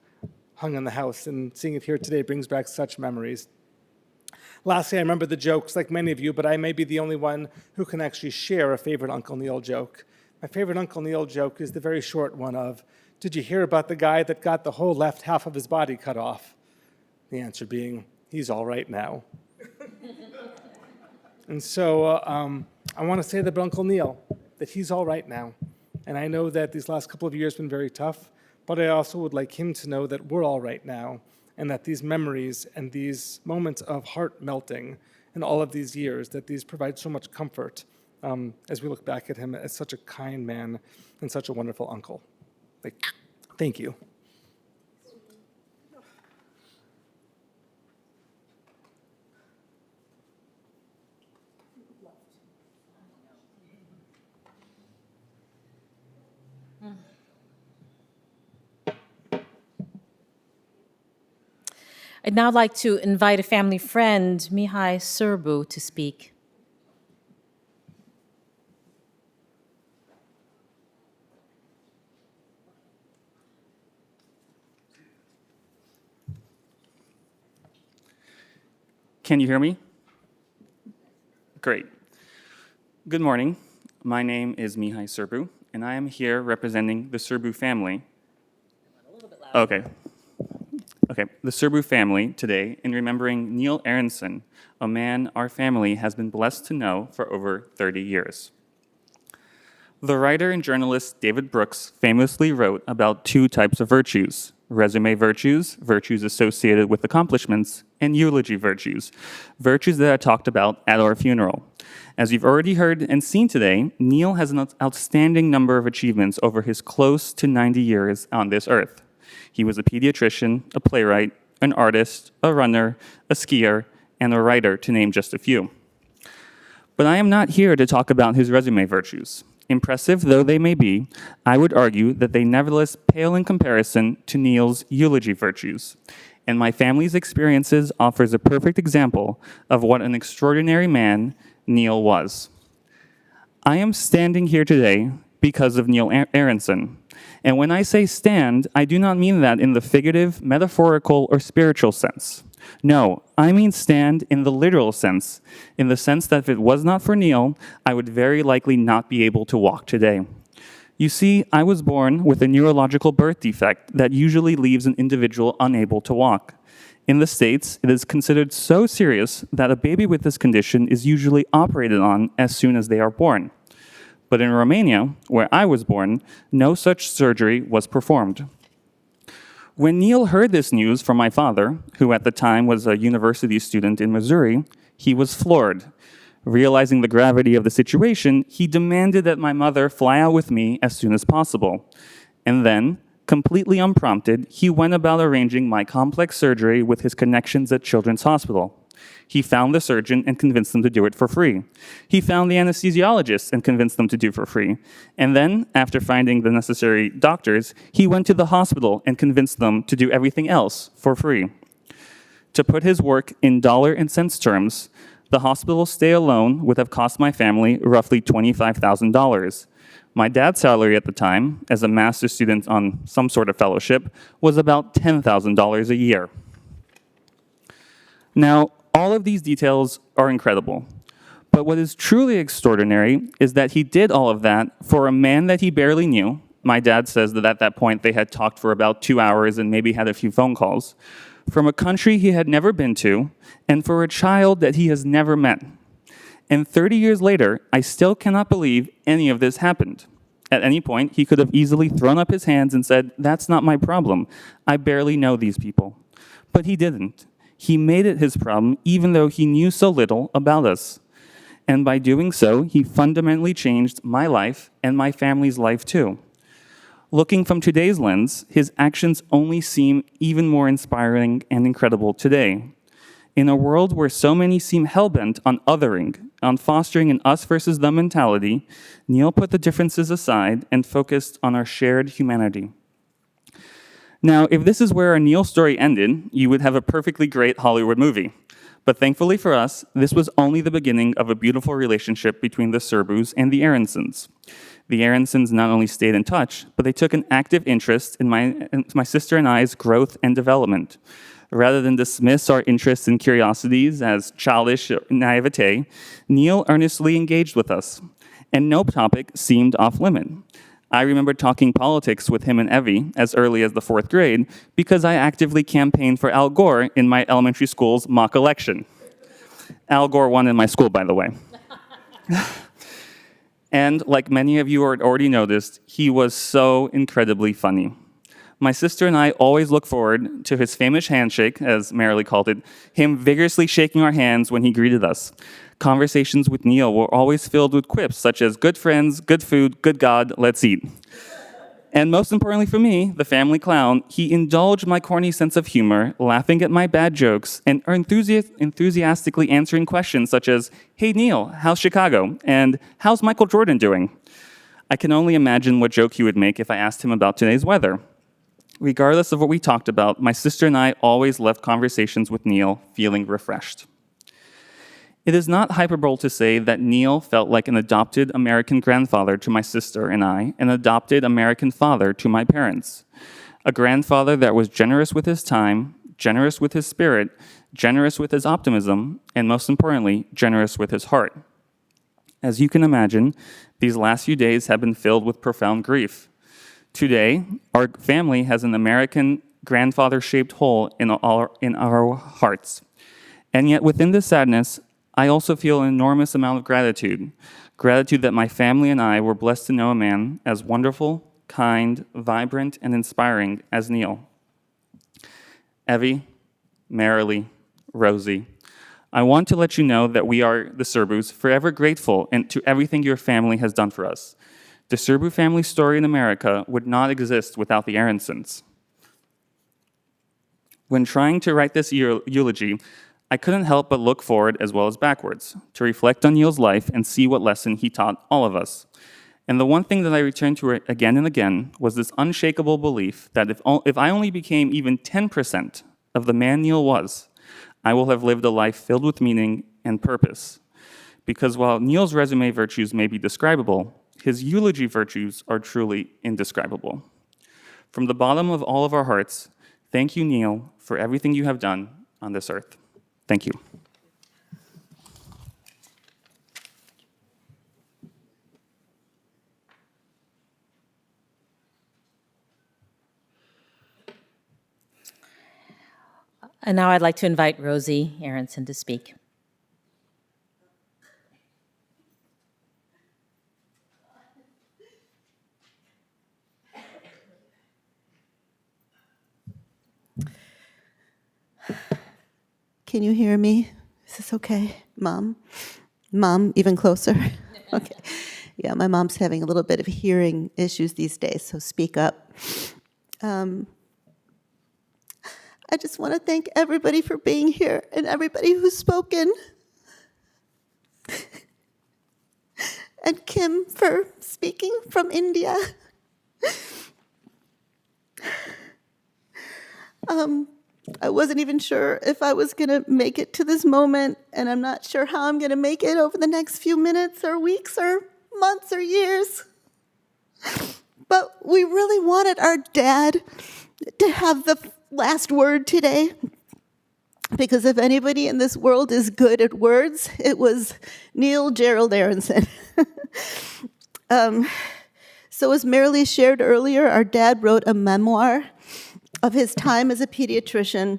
hung in the house, and seeing it here today brings back such memories. Lastly, I remember the jokes, like many of you, but I may be the only one who can actually share a favorite Uncle Neil joke. My favorite Uncle Neil joke is the very short one of, did you hear about the guy that got the whole left half of his body cut off? The answer being, he's all right now. And so I want to say that Uncle Neil, that he's all right now. And I know that these last couple of years have been very tough, but I also would like him to know that we're all right now, and that these memories and these moments of heart melting in all of these years, that these provide so much comfort as we look back at him as such a kind man and such a wonderful uncle. Thank you. I'd now like to invite a family friend, Mihai Sârbu, to speak. Can you hear me? Great. Good morning. My name is Mihai Sârbu, and I am here representing the Sârbu family. Okay. Okay, the Sârbu family today in remembering Neil Aronson, a man our family has been blessed to know for over 30 years. The writer and journalist David Brooks famously wrote about two types of virtues: resume virtues, virtues associated with accomplishments, and eulogy virtues, virtues that are talked about at our funeral. As you've already heard and seen today, Neil has an outstanding number of achievements over his close to 90 years on this earth. He was a pediatrician, a playwright, an artist, a runner, a skier, and a writer, to name just a few. But I am not here to talk about his resume virtues. Impressive though they may be, I would argue that they nevertheless pale in comparison to Neil's eulogy virtues. And my family's experiences offers a perfect example of what an extraordinary man Neil was. I am standing here today because of Neil Aronson. And when I say stand, I do not mean that in the figurative, metaphorical, or spiritual sense. No, I mean stand in the literal sense, in the sense that if it was not for Neil, I would very likely not be able to walk today. You see, I was born with a neurological birth defect that usually leaves an individual unable to walk. In the States, it is considered so serious that a baby with this condition is usually operated on as soon as they are born. but in Romania, where I was born, no such surgery was performed. When Neil heard this news from my father, who at the time was a university student in Missouri, he was floored. Realizing the gravity of the situation, he demanded that my mother fly out with me as soon as possible. And then, completely unprompted, he went about arranging my complex surgery with his connections at Children's Hospital. He found the surgeon and convinced them to do it for free. He found the anesthesiologist and convinced them to do it for free. And then, after finding the necessary doctors, he went to the hospital and convinced them to do everything else for free. To put his work in dollar and cents terms, the hospital stay alone would have cost my family roughly $25,000. My dad's salary at the time, as a master's student on some sort of fellowship, was about $10,000 a year. Now, all of these details are incredible. But what is truly extraordinary is that he did all of that for a man that he barely knew. My dad says that at that point they had talked for about 2 hours and maybe had a few phone calls. From a country he had never been to, and for a child that he has never met. And 30 years later, I still cannot believe any of this happened. At any point, he could have easily thrown up his hands and said, "That's not my problem. I barely know these people." But he didn't. He made it his problem, even though he knew so little about us. And by doing so, he fundamentally changed my life and my family's life too. Looking from today's lens, his actions only seem even more inspiring and incredible today. In a world where so many seem hell-bent on othering, on fostering an us versus them mentality, Neil put the differences aside and focused on our shared humanity. Now, if this is where our Neil story ended, you would have a perfectly great Hollywood movie. But thankfully for us, this was only the beginning of a beautiful relationship between the Serbus and the Aronsons. The Aronsons not only stayed in touch, but they took an active interest in my sister and I's growth and development. Rather than dismiss our interests and curiosities as childish naivete, Neil earnestly engaged with us, and no topic seemed off-limit. I remember talking politics with him and Evie as early as the 4th grade because I actively campaigned for Al Gore in my elementary school's mock election. Al Gore won in my school, by the way. And like many of you already noticed, he was so incredibly funny. My sister and I always look forward to his famous handshake, as Marilee called it, him vigorously shaking our hands when he greeted us. Conversations with Neil were always filled with quips such as good friends, good food, good God, let's eat. And most importantly for me, the family clown, he indulged my corny sense of humor, laughing at my bad jokes, and enthusiastically answering questions such as, "Hey Neil, how's Chicago?" and "How's Michael Jordan doing?" I can only imagine what joke he would make if I asked him about today's weather. Regardless of what we talked about, my sister and I always left conversations with Neil feeling refreshed. It is not hyperbole to say that Neil felt like an adopted American grandfather to my sister and I, an adopted American father to my parents. A grandfather that was generous with his time, generous with his spirit, generous with his optimism, and most importantly, generous with his heart. As you can imagine, these last few days have been filled with profound grief. Today, our family has an American grandfather-shaped hole in our hearts. And yet within this sadness, I also feel an enormous amount of gratitude. Gratitude that my family and I were blessed to know a man as wonderful, kind, vibrant, and inspiring as Neil. Evie, Marilee, Rosy, I want to let you know that we are, the Serbus, forever grateful to everything your family has done for us. The Serbu family story in America would not exist without the Aronsons. When trying to write this eulogy, I couldn't help but look forward as well as backwards, to reflect on Neil's life and see what lesson he taught all of us. And the one thing that I returned to again and again was this unshakable belief that if I only became even 10% of the man Neil was, I will have lived a life filled with meaning and purpose. Because while Neil's resume virtues may be describable, his eulogy virtues are truly indescribable. From the bottom of all of our hearts, thank you, Neil, for everything you have done on this earth. Thank you. And now I'd like to invite Rosy Aronson to speak. Can you hear me? Is this okay? Mom? Mom, even closer? Okay. Yeah, my mom's having a little bit of hearing issues these days, so speak up. I just want to thank everybody for being here and everybody who's spoken. And Kim for speaking from India. I wasn't even sure if I was going to make it to this moment, and I'm not sure how I'm going to make it over the next few minutes or weeks or months or years. But we really wanted our dad to have the last word today, because if anybody in this world is good at words, it was Neil Gerald Aronson. So as Marilee shared earlier, our dad wrote a memoir of his time as a pediatrician.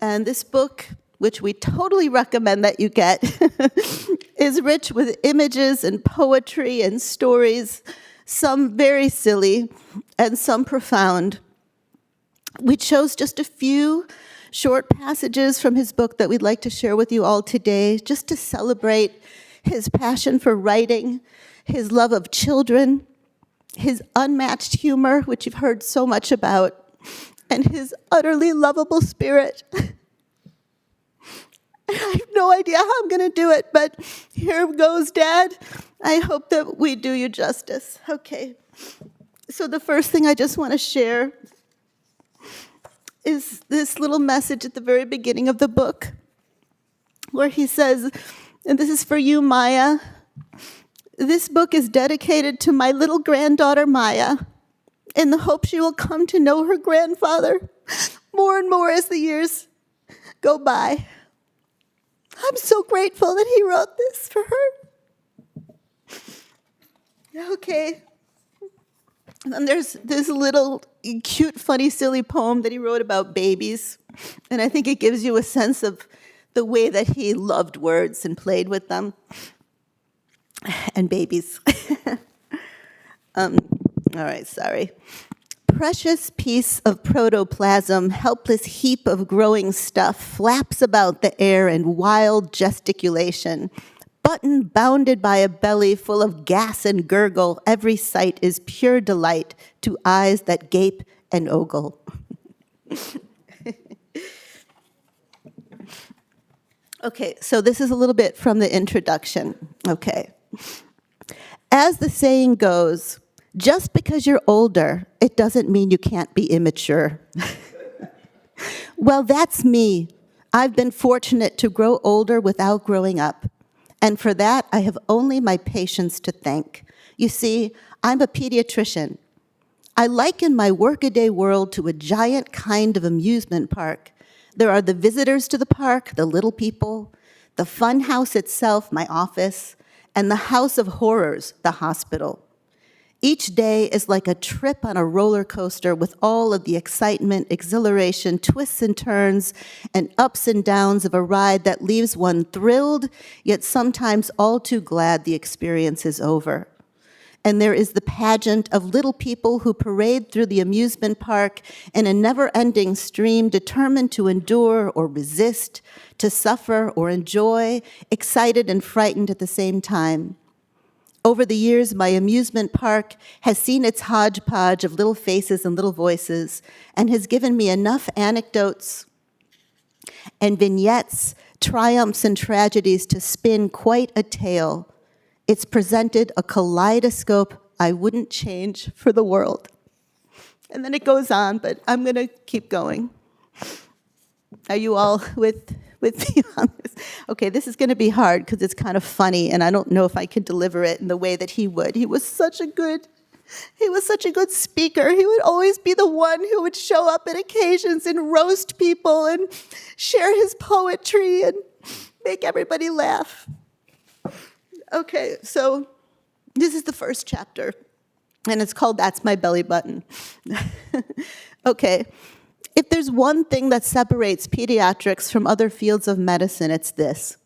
And this book, which we totally recommend that you get, is rich with images and poetry and stories, some very silly and some profound. We chose just a few short passages from his book that we'd like to share with you all today, just to celebrate his passion for writing, his love of children, his unmatched humor, which you've heard so much about, and his utterly lovable spirit. I have no idea how I'm going to do it, but here goes, Dad. I hope that we do you justice. Okay. So the first thing I just want to share is this little message at the very beginning of the book, where he says, and this is for you, Maya, this book is dedicated to my little granddaughter, Maya, in the hope she will come to know her grandfather more and more as the years go by. I'm so grateful that he wrote this for her. Okay. And then there's this little cute, funny, silly poem that he wrote about babies. And I think it gives you a sense of the way that he loved words and played with them. And babies. All right, sorry. Precious piece of protoplasm, helpless heap of growing stuff, flaps about the air in wild gesticulation. Button bounded by a belly full of gas and gurgle, every sight is pure delight to eyes that gape and ogle. Okay, so this is a little bit from the introduction. Okay. As the saying goes, just because you're older, it doesn't mean you can't be immature. Well, that's me. I've been fortunate to grow older without growing up. And for that, I have only my patience to thank. You see, I'm a pediatrician. I liken my workaday world to a giant kind of amusement park. There are the visitors to the park, the little people, the fun house itself, my office, and the house of horrors, the hospital. Each day is like a trip on a roller coaster with all of the excitement, exhilaration, twists and turns, and ups and downs of a ride that leaves one thrilled, yet sometimes all too glad the experience is over. And there is the pageant of little people who parade through the amusement park in a never-ending stream, determined to endure or resist, to suffer or enjoy, excited and frightened at the same time. Over the years, my amusement park has seen its hodgepodge of little faces and little voices, and has given me enough anecdotes and vignettes, triumphs and tragedies to spin quite a tale. It's presented a kaleidoscope I wouldn't change for the world. And then it goes on, but I'm going to keep going. Are you all with me on this? Okay, this is going to be hard because it's kind of funny, and I don't know if I can deliver it in the way that he would. He was such a good speaker. He would always be the one who would show up at occasions and roast people and share his poetry and make everybody laugh. Okay, so this is the first chapter, and it's called That's My Belly Button. Okay, if there's one thing that separates pediatrics from other fields of medicine, it's this.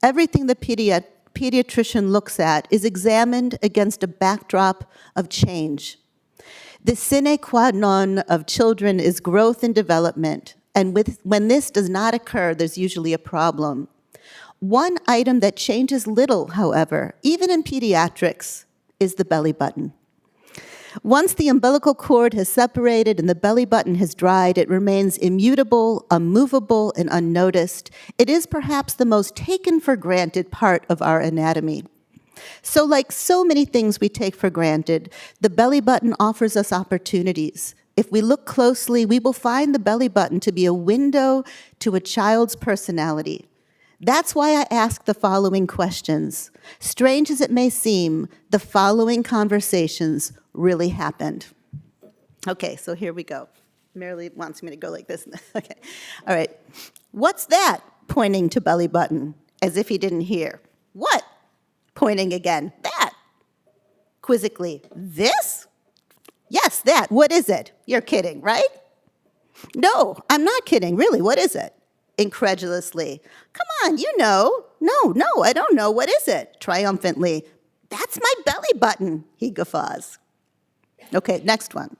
Everything the pediatrician looks at is examined against a backdrop of change. The sine qua non of children is growth and development, And when this does not occur, there's usually a problem. One item that changes little, however, even in pediatrics, is the belly button. Once the umbilical cord has separated and the belly button has dried, it remains immutable, unmovable, and unnoticed. It is perhaps the most taken for granted part of our anatomy. So like so many things we take for granted, the belly button offers us opportunities. If we look closely, we will find the belly button to be a window to a child's personality. That's why I ask the following questions. Strange as it may seem, the following conversations really happened. Okay, so here we go. Marilee wants me to go like this. Okay, all right. What's that? Pointing to belly button, as if he didn't hear. What? Pointing again. That. Quizzically. This? Yes, that. What is it? You're kidding, right? No, I'm not kidding. Really, what is it? Incredulously. Come on, you know. No, I don't know. What is it? Triumphantly. That's my belly button, he guffaws. Okay, next one.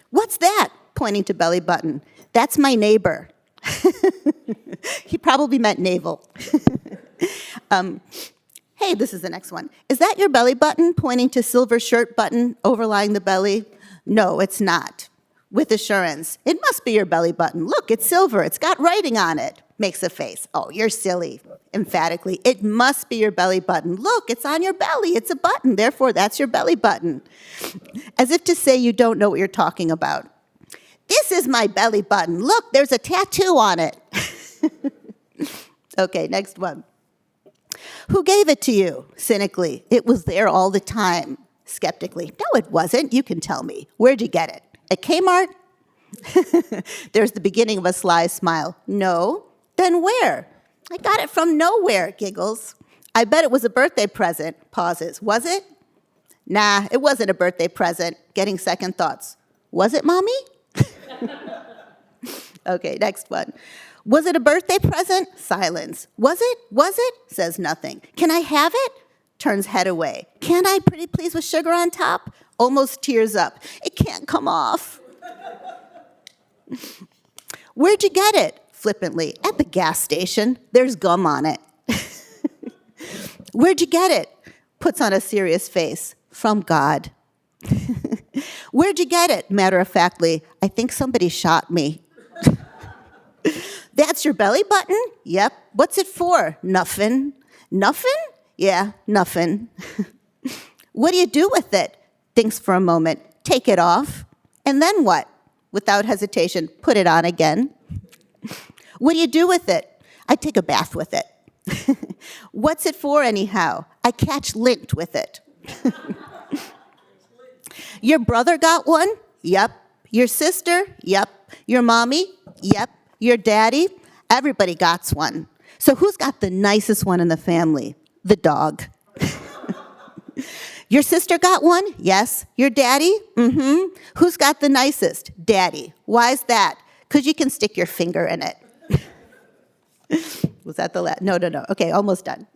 What's that? Pointing to belly button. That's my neighbor. He probably meant navel. Hey, this is the next one. Is that your belly button? Pointing to silver shirt button overlying the belly. No, it's not. With assurance. It must be your belly button. Look, it's silver. It's got writing on it. Makes a face. Oh, you're silly. Emphatically. It must be your belly button. Look, it's on your belly. It's a button. Therefore, that's your belly button. As if to say you don't know what you're talking about. This is my belly button. Look, there's a tattoo on it. Okay, next one. Who gave it to you? Cynically. It was there all the time. Skeptically. No, it wasn't. You can tell me. Where'd you get it? At Kmart? There's the beginning of a sly smile. No. Then where? I got it from nowhere, giggles. I bet it was a birthday present. Pauses. Was it? Nah, it wasn't a birthday present. Getting second thoughts. Was it, Mommy? Okay, next one. Was it a birthday present? Silence. Was it? Was it? Says nothing. Can I have it? Turns head away. Can I, pretty please, with sugar on top? Almost tears up. It can't come off. Where'd you get it? Flippantly. At the gas station. There's gum on it. Where'd you get it? Puts on a serious face. From God. Where'd you get it? Matter-of-factly. I think somebody shot me. That's your belly button? Yep. What's it for? Nuffin. Nuffin? Yeah, nuffin. What do you do with it? Thinks for a moment. Take it off. And then what? Without hesitation, put it on again. What do you do with it? I take a bath with it. What's it for anyhow? I catch lint with it. Your brother got one? Yep. Your sister? Yep. Your mommy? Yep. Your daddy? Everybody got one. So who's got the nicest one in the family? The dog. Your sister got one? Yes. Your daddy? Mm-hmm. Who's got the nicest? Daddy. Why's that? Because you can stick your finger in it. Was that the last? No. Okay, almost done.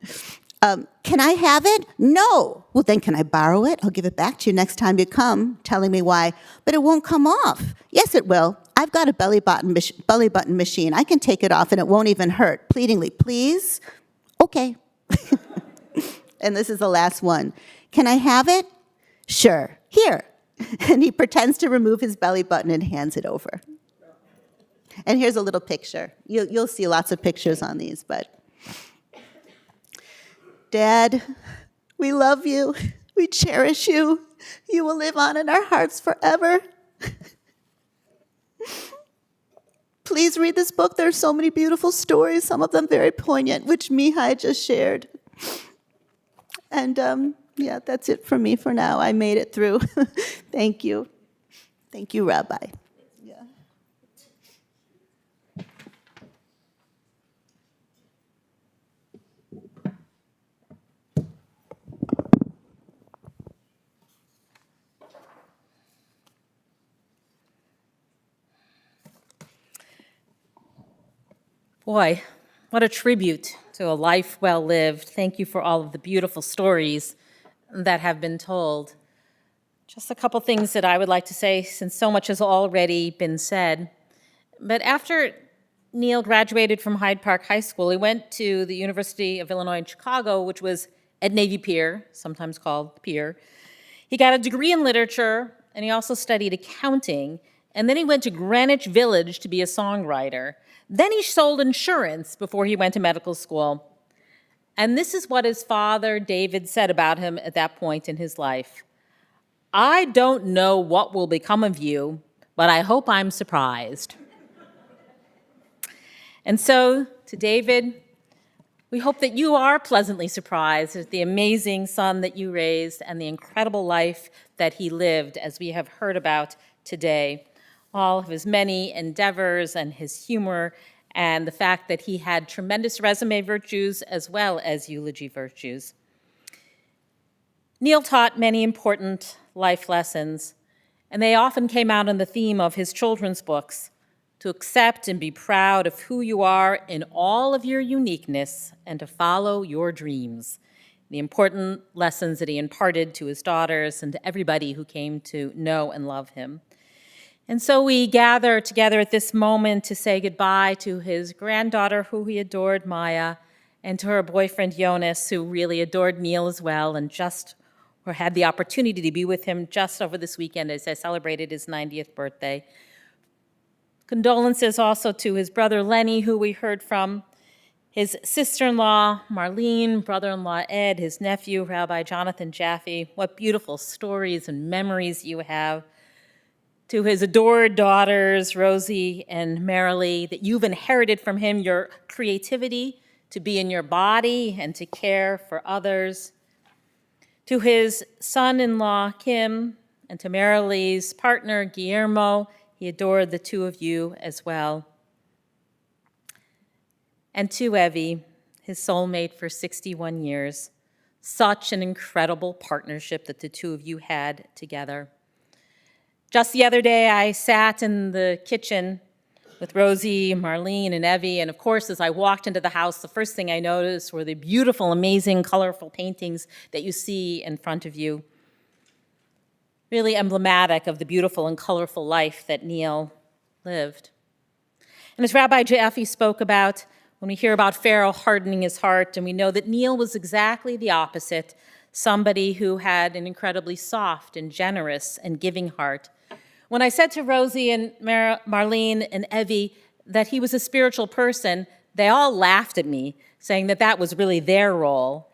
Can I have it? No. Well, then can I borrow it? I'll give it back to you next time you come, telling me why. But it won't come off. Yes, it will. I've got a belly button machine. I can take it off and it won't even hurt. Pleadingly, please? Okay. And this is the last one. Can I have it? Sure. Here. And he pretends to remove his belly button and hands it over. And here's a little picture. You'll see lots of pictures on these, but... Dad, we love you. We cherish you. You will live on in our hearts forever. Please read this book. There are so many beautiful stories, some of them very poignant, which Mihai just shared. And yeah, that's it for me for now. I made it through. Thank you. Thank you, Rabbi. Yeah. Boy, what a tribute to a life well lived. Thank you for all of the beautiful stories that have been told. Just a couple things that I would like to say, since so much has already been said. But after Neil graduated from Hyde Park High School, he went to the University of Illinois in Chicago, which was at Navy Pier, sometimes called Pier. He got a degree in literature, and he also studied accounting. And then he went to Greenwich Village to be a songwriter. Then he sold insurance before he went to medical school. And this is what his father, David, said about him at that point in his life. "I don't know what will become of you, but I hope I'm surprised." And so, to David, we hope that you are pleasantly surprised at the amazing son that you raised and the incredible life that he lived, as we have heard about today. All of his many endeavors and his humor, and the fact that he had tremendous resume virtues as well as eulogy virtues. Neil taught many important life lessons, and they often came out in the theme of his children's books: to accept and be proud of who you are in all of your uniqueness and to follow your dreams. The important lessons that he imparted to his daughters and to everybody who came to know and love him. And so we gather together at this moment to say goodbye to his granddaughter, who he adored, Maya, and to her boyfriend, Jonas, who really adored Neil as well, and had the opportunity to be with him just over this weekend as I celebrated his 90th birthday. Condolences also to his brother, Lenny, who we heard from, his sister-in-law, Marlene, brother-in-law, Ed, his nephew, Rabbi Jonathan Jaffe. What beautiful stories and memories you have. To his adored daughters, Rosy and Marilee, that you've inherited from him your creativity to be in your body and to care for others. To his son-in-law, Kim, and to Marilee's partner, Guillermo, he adored the two of you as well. And to Evie, his soulmate for 61 years. Such an incredible partnership that the two of you had together. Just the other day, I sat in the kitchen with Rosy, Marlene, and Evie, and of course, as I walked into the house, the first thing I noticed were the beautiful, amazing, colorful paintings that you see in front of you. Really emblematic of the beautiful and colorful life that Neil lived. And as Rabbi Jaffe spoke about, when we hear about Pharaoh hardening his heart, and we know that Neil was exactly the opposite, somebody who had an incredibly soft and generous and giving heart. When I said to Rosy and Marlene and Evie that he was a spiritual person, they all laughed at me, saying that that was really their role.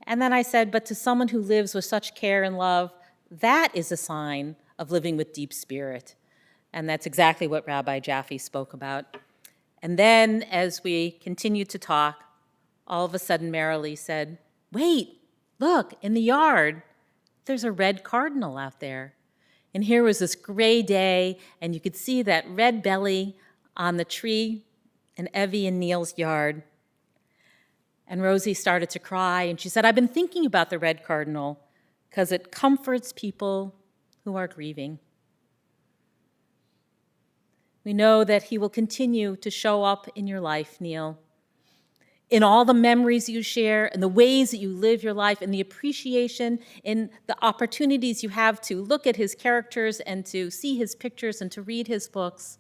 And then I said, but to someone who lives with such care and love, that is a sign of living with deep spirit. And that's exactly what Rabbi Jaffe spoke about. And then as we continued to talk, all of a sudden Marilee said, "Wait, look, in the yard, there's a red cardinal out there." And here was this gray day, and you could see that red belly on the tree in Evie and Neil's yard. And Rosy started to cry, and she said, "I've been thinking about the red cardinal because it comforts people who are grieving." We know that he will continue to show up in your life, Neil, in all the memories you share, and the ways that you live your life, and the appreciation, in the opportunities you have to look at his characters and to see his pictures and to read his books.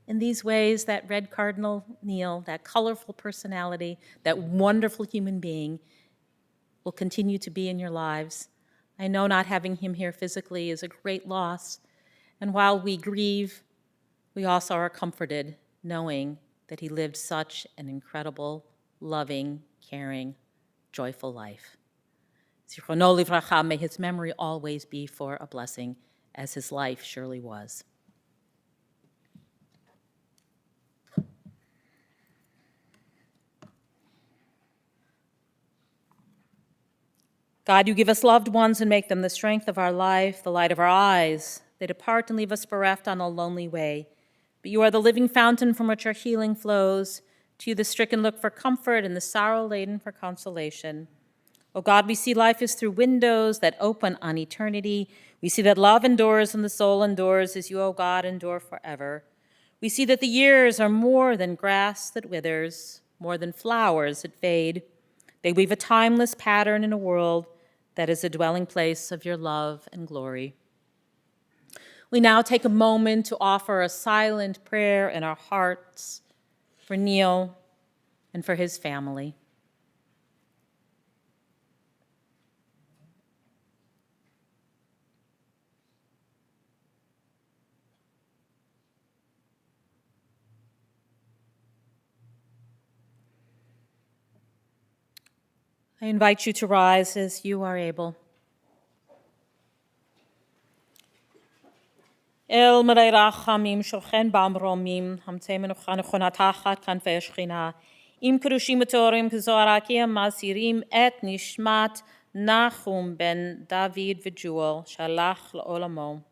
In these ways, that red cardinal Neil, that colorful personality, that wonderful human being, will continue to be in your lives. I know not having him here physically is a great loss, and while we grieve, we also are comforted knowing that he lived such an incredible, loving, caring, joyful life. Zichrono livracha, may his memory always be for a blessing, as his life surely was. God, you give us loved ones and make them the strength of our life, the light of our eyes. They depart and leave us bereft on a lonely way. But you are the living fountain from which our healing flows. To you the stricken look for comfort and the sorrow-laden for consolation. O God, we see life is through windows that open on eternity. We see that love endures and the soul endures as you, O God, endure forever. We see that the years are more than grass that withers, more than flowers that fade. They weave a timeless pattern in a world that is a dwelling place of your love and glory. We now take a moment to offer a silent prayer in our hearts for Neil, and for his family. I invite you to rise as you are able. El Marei Rachamim Shochen Bamromim Hamtei Menucha Nechona Tachat Kanfei Shechina Im Kerushim Utorim Kzorakim Masirim Et Nishmat Nachum Ben David V'Jewel Shalach L'Olamo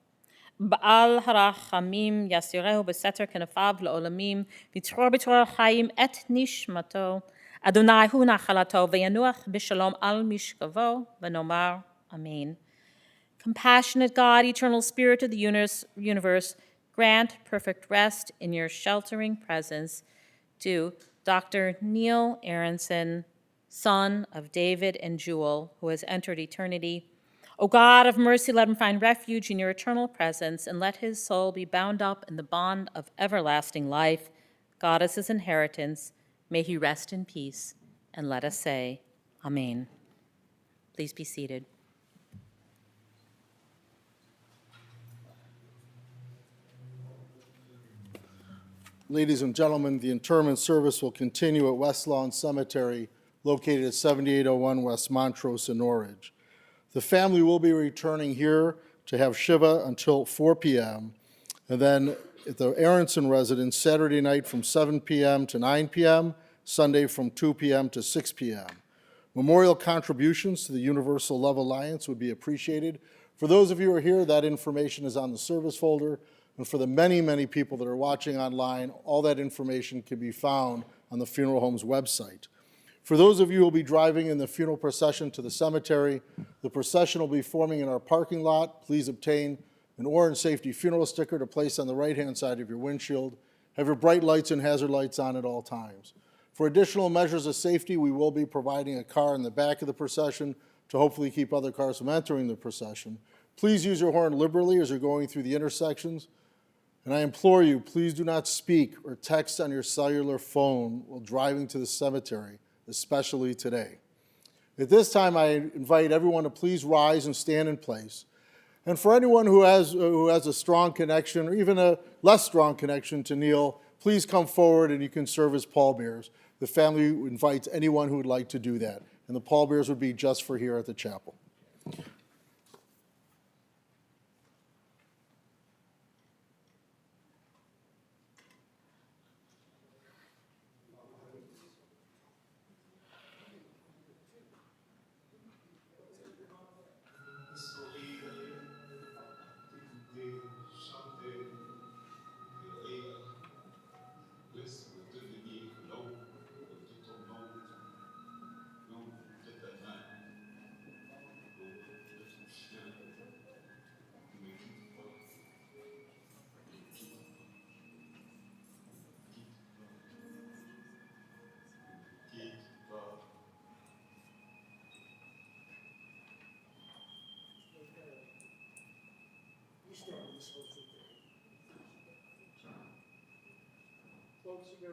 Baal Harachamim Yasirehu Beseter Kenefav L'Olamim V'Tzor B'Torah Chaim Et Nishmato Adonai Hu Nachalato V'Yanuach B'Shalom Al Mishkavo V'Nomar Amen. Compassionate God, eternal spirit of the universe, grant perfect rest in your sheltering presence to Dr. Neil Aronson, son of David and Jewel, who has entered eternity. O God of mercy, let him find refuge in your eternal presence, and let his soul be bound up in the bond of everlasting life. God is his inheritance. May he rest in peace. And let us say, Amen. Please be seated. Ladies and gentlemen, the interment service will continue at West Lawn Cemetery, located at 7801 West Montrose in Norridge. The family will be returning here to have Shiva until 4 p.m., and then at the Aronson residence Saturday night from 7 p.m. to 9 p.m., Sunday from 2 p.m. to 6 p.m. Memorial contributions to the Universal Love Alliance would be appreciated. For those of you who are here, that information is on the service folder. And for the many, many people that are watching online, all that information can be found on the funeral home's website. For those of you who will be driving in the funeral procession to the cemetery, the procession will be forming in our parking lot. Please obtain an orange safety funeral sticker to place on the right-hand side of your windshield. Have your bright lights and hazard lights on at all times. For additional measures of safety, we will be providing a car in the back of the procession to hopefully keep other cars from entering the procession. Please use your horn liberally as you're going through the intersections. And I implore you, please do not speak or text on your cellular phone while driving to the cemetery, especially today. At this time, I invite everyone to please rise and stand in place. And for anyone who has a strong connection or even a less strong connection to Neil, please come forward and you can serve as pallbearers. The family invites anyone who would like to do that. And the pallbearers would be just for here at the chapel. Folks, you